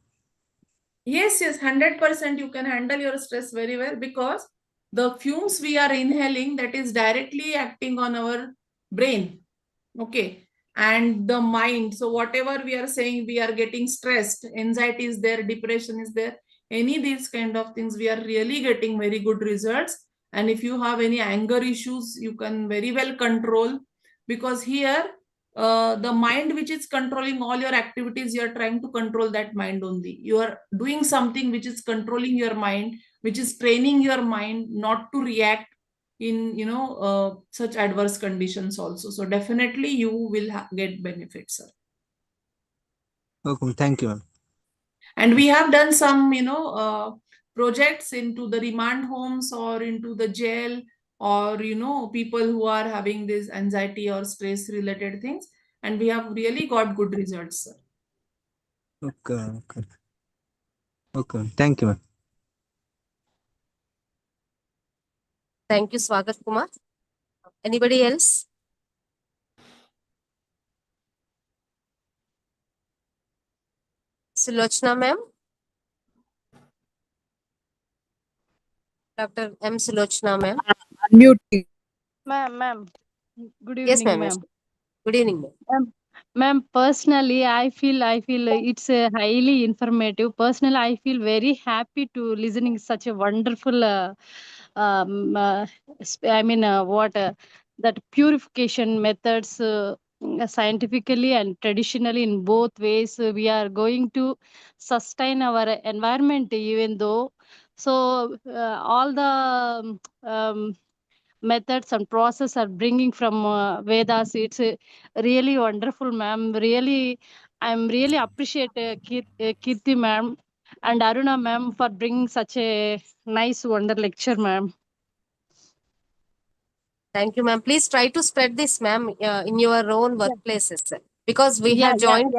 Yes, 100% you can handle your stress very well, because the fumes we are inhaling, that is directly acting on our brain. Okay. And the mind. So whatever we are saying, we are getting stressed, anxiety is there, depression is there, any these kind of things, we are really getting very good results. And if you have any anger issues, you can very well control. because here the mind which is controlling all your activities, you are trying to control that mind only. You are doing something which is controlling your mind, which is training your mind not to react in such adverse conditions also. So definitely you will get benefits, sir. Okay, thank you, ma'am. And we have done some projects into the remand homes or into the jail, or people who are having this anxiety or stress related things, and we have really got good results, sir. Okay. Okay, thank you, ma'am. Thank you, Swagat Kumar. Anybody else? Sulochna ma'am? Dr. M. Sulochna ma'am? Unmuting. Ma'am. Good Yes, evening, ma'am. ma'am. Good evening, ma'am. Ma'am, personally, I feel it's highly informative. Personally, I feel very happy to listening such a wonderful, that purification methods, scientifically and traditionally in both ways. We are going to sustain our environment, even though. So, all the methods and process are bringing from Vedas. It's really wonderful, ma'am. Really, I'm really appreciate Kirti ma'am and Aruna ma'am for bringing such a nice wonder lecture, ma'am. Thank you, ma'am. Please try to spread this, ma'am, in your own workplaces, because we have joined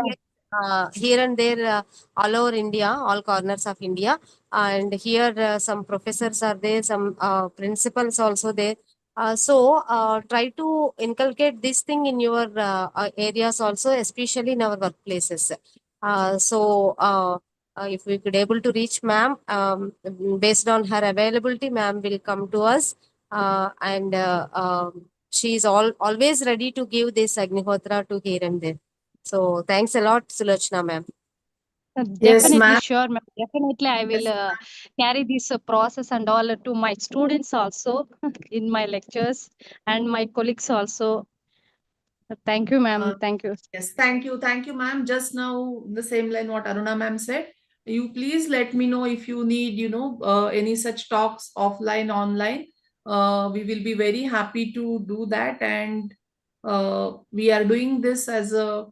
here and there, all over India, all corners of India. And here some professors are there, some principals also there. Try to inculcate this thing in your areas also, especially in our workplaces. If we could able to reach ma'am, based on her availability, ma'am will come to us. She is always ready to give this Agnihotra to here and there. So thanks a lot, Sulochna ma'am. Yes, Definitely, ma'am. sure, ma'am. Definitely, I will carry this process and all to my students also in my lectures and my colleagues also. Thank you, ma'am. Thank you. Yes, thank you, ma'am. Just now, the same line what Aruna ma'am said. You please let me know if you need, any such talks offline, online. We will be very happy to do that, and we are doing this as a,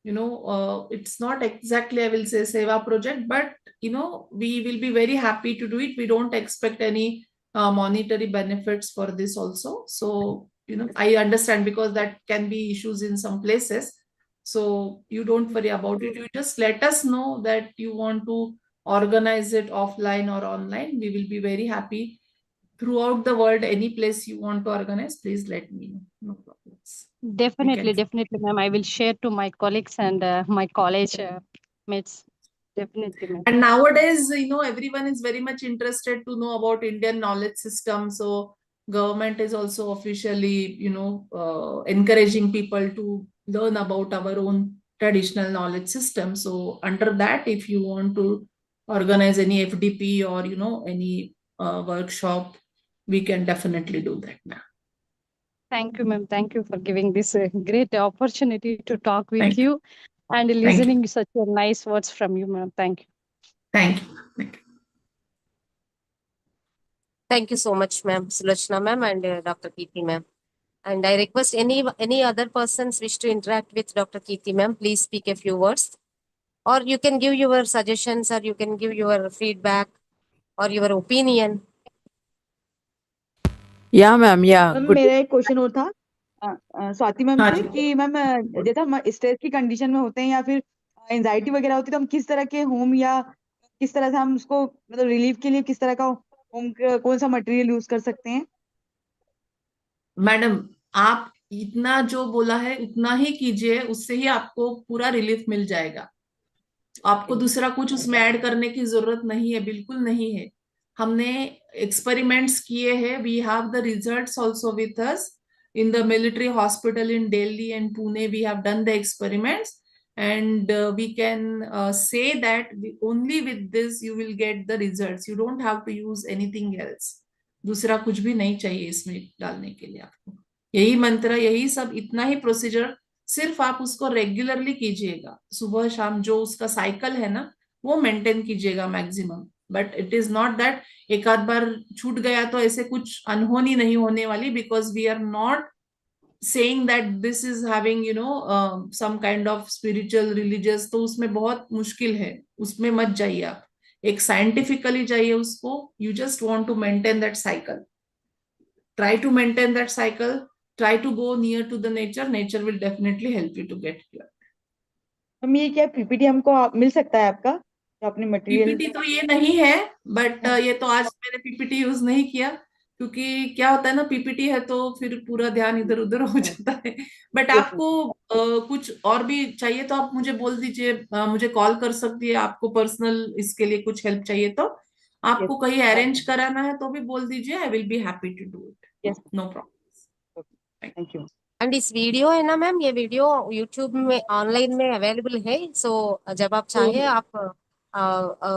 it's not exactly, I will say, seva project, but we will be very happy to do it. We don't expect any monetary benefits for this also. So I understand, because that can be issues in some places. So you don't worry about it. You just let us know that you want to organize it offline or online. We will be very happy. Throughout the world, any place you want to organize, please let me know. No problems. Definitely, ma'am. I will share to my colleagues and my college mates. Definitely, ma'am. And nowadays, everyone is very much interested to know about Indian knowledge system. So government is also officially, encouraging people to learn about our own traditional knowledge system. So under that, if you want to organize any FDP or, any workshop, we can definitely do that now. Thank you, ma'am. Thank you for giving this great opportunity to talk with Thank you and listening such a nice words from you, ma'am. Thank you. Thank you. Thank you so much, ma'am, Sulochna ma'am, and Dr. Kirti ma'am. And I request any other persons wish to interact with Dr. Kirti ma'am, please speak a few words. Or you can give your suggestions, or you can give your feedback or your opinion. Yeah, ma'am. Yeah. Ma'am Good. मेरा एक question और था Swati ma'am हाँ से जी। कि ma'am जैसे हम stress की कंडीशन में होते हैं या फिर एंजाइटी वगैरह होती है, तो हम किस तरह के होम या किस तरह से हम उसको मतलब रिलीफ के लिए किस तरह का होम कौन सा मटेरियल यूज कर सकते हैं? मैडम, आप इतना जो बोला है उतना ही कीजिए, उससे ही आपको पूरा रिलीफ मिल जाएगा। आपको दूसरा कुछ उसमें ऐड करने की जरूरत नहीं है, बिल्कुल नहीं है। हमने एक्सपेरिमेंट्स किए हैं, we have the results also with us in the military hospital in Delhi and Pune. We have done the experiments, and we can say that only with this you will get the results. You don't have to use anything else. दूसरा कुछ भी नहीं चाहिए इसमें डालने के लिए आपको। यही मंत्र, यही सब, इतना ही प्रोसीजर, सिर्फ आप उसको रेगुलरली कीजिएगा, सुबह शाम जो उसका साइकिल है ना वो मेंटेन कीजिएगा maximum. But it is not that एक आध बार छूट गया तो ऐसे कुछ अनहोनी नहीं होने वाली, because we are not saying that this is having some kind of spiritual religious, तो उसमें बहुत मुश्किल है, उसमें मत जाइए आप, एक साइंटिफिकली जाइए उसको। You just want to maintain that cycle, try to maintain that cycle, try to go near to the nature, nature will definitely help you to get here. हम ये क्या पीपीटी हमको मिल सकता है आपका, जो आपने मटेरियल? पीपीटी तो ये नहीं है, बट ये तो आज मैंने पीपीटी यूज नहीं किया, क्योंकि क्या होता है ना, पीपीटी है तो फिर पूरा ध्यान इधर उधर हो जाता है। बट यस आपको कुछ और भी चाहिए तो आप मुझे बोल दीजिए, मुझे कॉल कर सकती है, आपको पर्सनल इसके लिए कुछ हेल्प चाहिए तो, यस आपको कहीं अरेंज कराना है तो भी बोल दीजिए, I will be happy to do it, yes no problem. Thank you. And इस वीडियो है ना मैम, ये वीडियो यूट्यूब में ऑनलाइन में अवेलेबल है, सो जब आप चाहे आप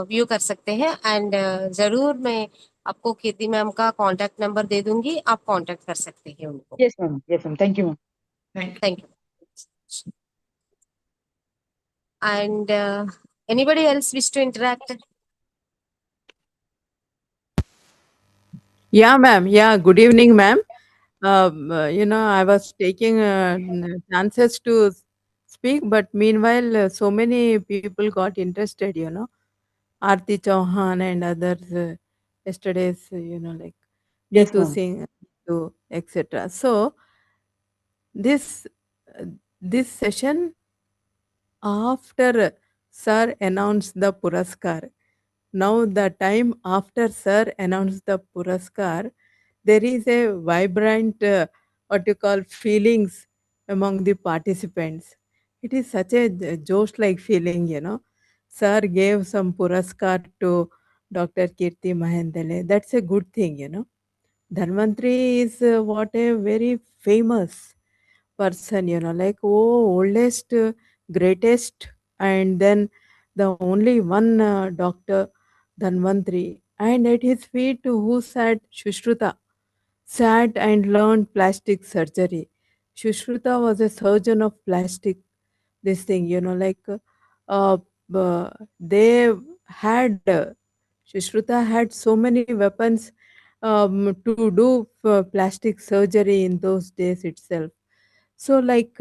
व्यू कर सकते हैं। एंड जरूर मैं आपको कीर्ति मैम का कांटेक्ट नंबर दे दूंगी, आप कांटेक्ट कर सकते हैं उनको। Yes ma'am, thank you ma'am. Thank you. And anybody else wish to interact? Yeah, ma'am. Yeah, good evening, ma'am. I was taking chances to speak, but meanwhile, so many people got interested. Aarti Chauhan and others yesterday's, like Yes, Neetu ma'am. Singh, etc. So this this session after Sir announced the Puraskar. Now the time after Sir announced the Puraskar, there is a vibrant, what you call, feelings among the participants. It is such a Josh-like feeling. Sir gave some Puraskar to Dr. Kirti Mahendale. That's a good thing. Dhanvantri is what a very famous person, like oldest, greatest, and then the only one doctor, Dhanvantri, and at his feet who sat Shushruta, sat and learned plastic surgery. Shushruta was a surgeon of plastic, this thing, like they had, Shushruta had so many weapons to do plastic surgery in those days itself. So, like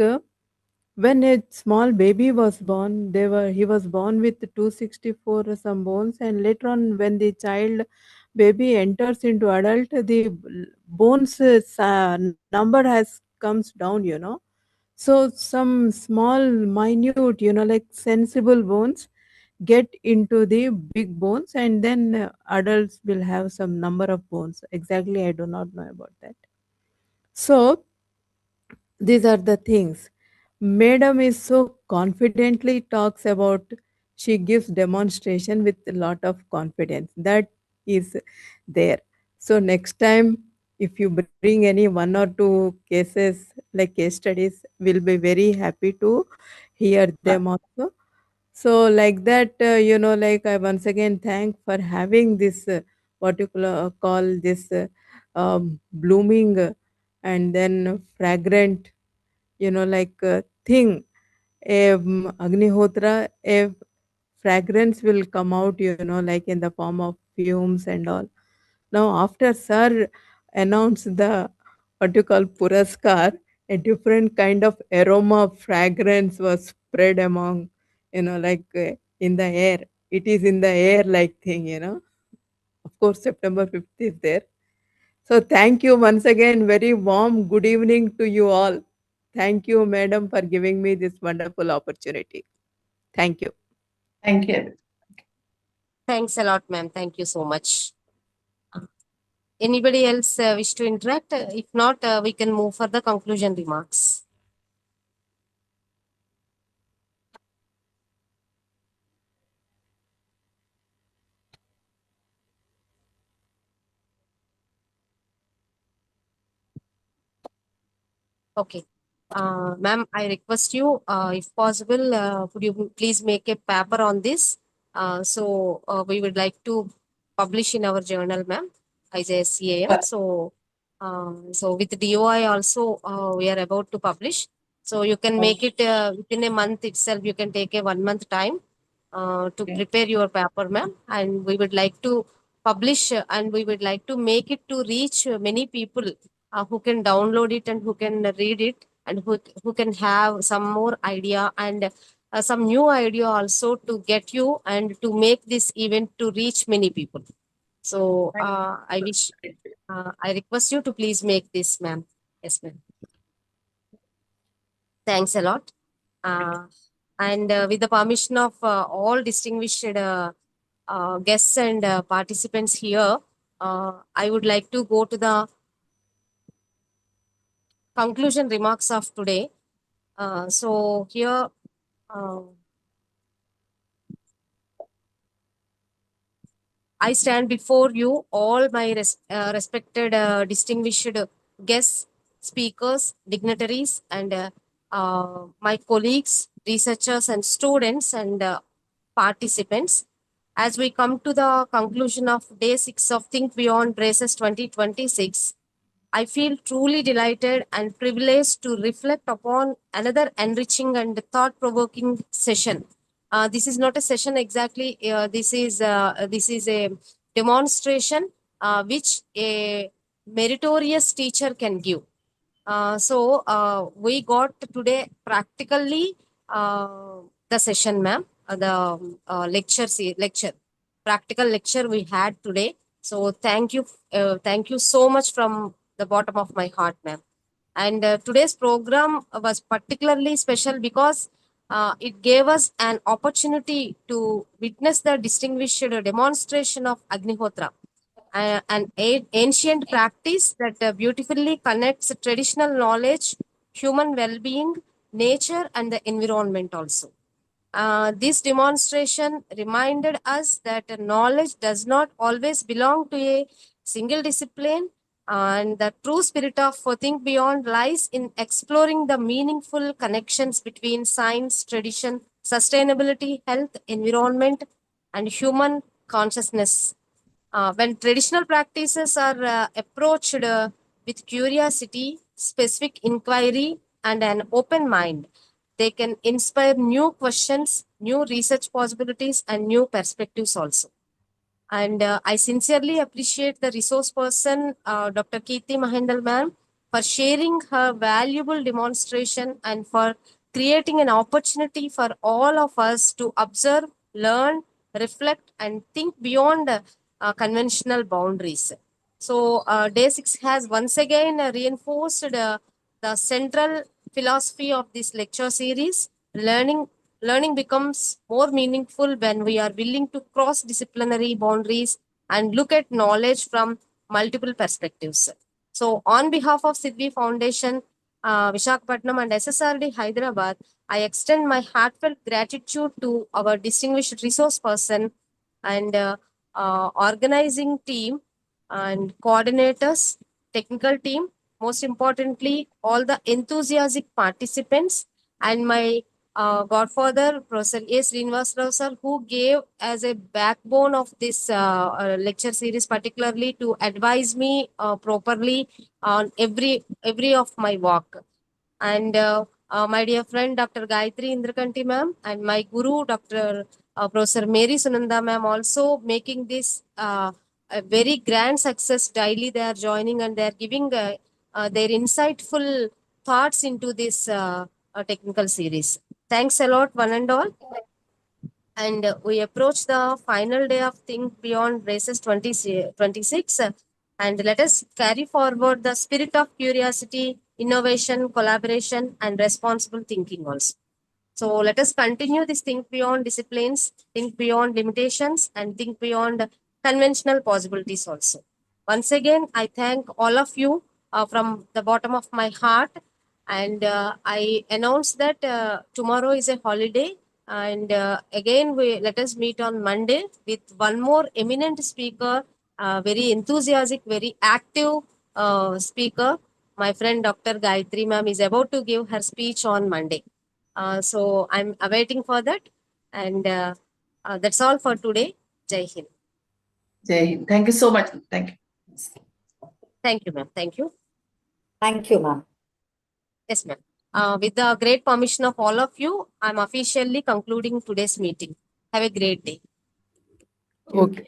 when a small baby was born, he was born with 264 some bones, and later on, when the child baby enters into adult, the bones number has comes down. So some small, minute, like sensible bones get into the big bones, and then adults will have some number of bones. Exactly, I do not know about that. So these are the things. Madam is so confidently talks about, she gives demonstration with a lot of confidence. That is there. So next time, if you bring any one or two cases like case studies, we'll be very happy to hear them also. So like that, like I once again thank for having this what you call this blooming and then fragrant, like thing. A Agnihotra, a fragrance will come out, like in the form of fumes and all. Now, after Sir announced the what you call Puraskar, a different kind of aroma fragrance was spread among, like in the air. It is in the air like thing. Of course, September 5th is there. So thank you once again. Very warm good evening to you all. Thank you, madam, for giving me this wonderful opportunity. Thank you. Thank you. Thanks a lot, ma'am. Thank you so much. Anybody else wish to interact? If not, we can move for the conclusion remarks. Okay. Ma'am, I request you, if possible, would you please make a paper on this? So we would like to publish in our journal, ma'am, as a CAM. So So with DOI also, we are about to publish. So you can make it within a month itself. You can take a 1 month time to prepare your paper, ma'am. And we would like to publish and we would like to make it to reach many people who can download it and who can read it and who can have some more idea and some new idea also to get you and to make this event to reach many people. So I wish, I request you to please make this, ma'am. Yes, ma'am. Thanks a lot. And with the permission of all distinguished guests and participants here, I would like to go to the conclusion remarks of today. So here, I stand before you, all my respected, distinguished guests, speakers, dignitaries, and my colleagues, researchers, and students, and participants. As we come to the conclusion of day 6 of Think Beyond Races 2026, I feel truly delighted and privileged to reflect upon another enriching and thought-provoking session. This is not a session exactly. This is a demonstration which a meritorious teacher can give. So we got today practically the session, ma'am, the lecture, practical lecture we had today. So thank you so much from the bottom of my heart, ma'am. And today's program was particularly special because it gave us an opportunity to witness the distinguished demonstration of Agnihotra, an ancient practice that beautifully connects traditional knowledge, human well-being, nature, and the environment also. This demonstration reminded us that knowledge does not always belong to a single discipline, and the true spirit of Think Beyond lies in exploring the meaningful connections between science, tradition, sustainability, health, environment, and human consciousness. When traditional practices are approached with curiosity, specific inquiry, and an open mind, they can inspire new questions, new research possibilities, and new perspectives also. And I sincerely appreciate the resource person, Dr. Kirti Mahendal ma'am, for sharing her valuable demonstration and for creating an opportunity for all of us to observe, learn, reflect, and think beyond conventional boundaries. So day 6 has once again reinforced the central philosophy of this lecture series. Learning becomes more meaningful when we are willing to cross disciplinary boundaries and look at knowledge from multiple perspectives. So, on behalf of Sidvi Foundation, Visakhapatnam, and SSRD Hyderabad, I extend my heartfelt gratitude to our distinguished resource person and organizing team and coordinators, technical team, most importantly, all the enthusiastic participants, and my godfather, Professor A. Srinivasrao sir, who gave as a backbone of this lecture series, particularly to advise me properly on every of my work. And my dear friend, Dr. Gayatri Indrakanti ma'am, and my guru, Dr. Professor Mary Sunanda ma'am, also making this a very grand success daily. They are joining and they are giving their insightful thoughts into this technical series. Thanks a lot, one and all. And we approach the final day of Think Beyond Races 2026. And let us carry forward the spirit of curiosity, innovation, collaboration, and responsible thinking also. So let us continue this think beyond disciplines, think beyond limitations, and think beyond conventional possibilities also. Once again, I thank all of you from the bottom of my heart. And I announce that tomorrow is a holiday. And again, let us meet on Monday with one more eminent speaker, very enthusiastic, very active speaker. My friend Dr. Gayatri ma'am is about to give her speech on Monday. So I'm awaiting for that. And that's all for today. Jai Hind. Jai Hind. Thank you so much. Thank you. Thank you, ma'am. Thank you. Thank you, ma'am. Yes, ma'am. With the great permission of all of you, I'm officially concluding today's meeting. Have a great day. Okay.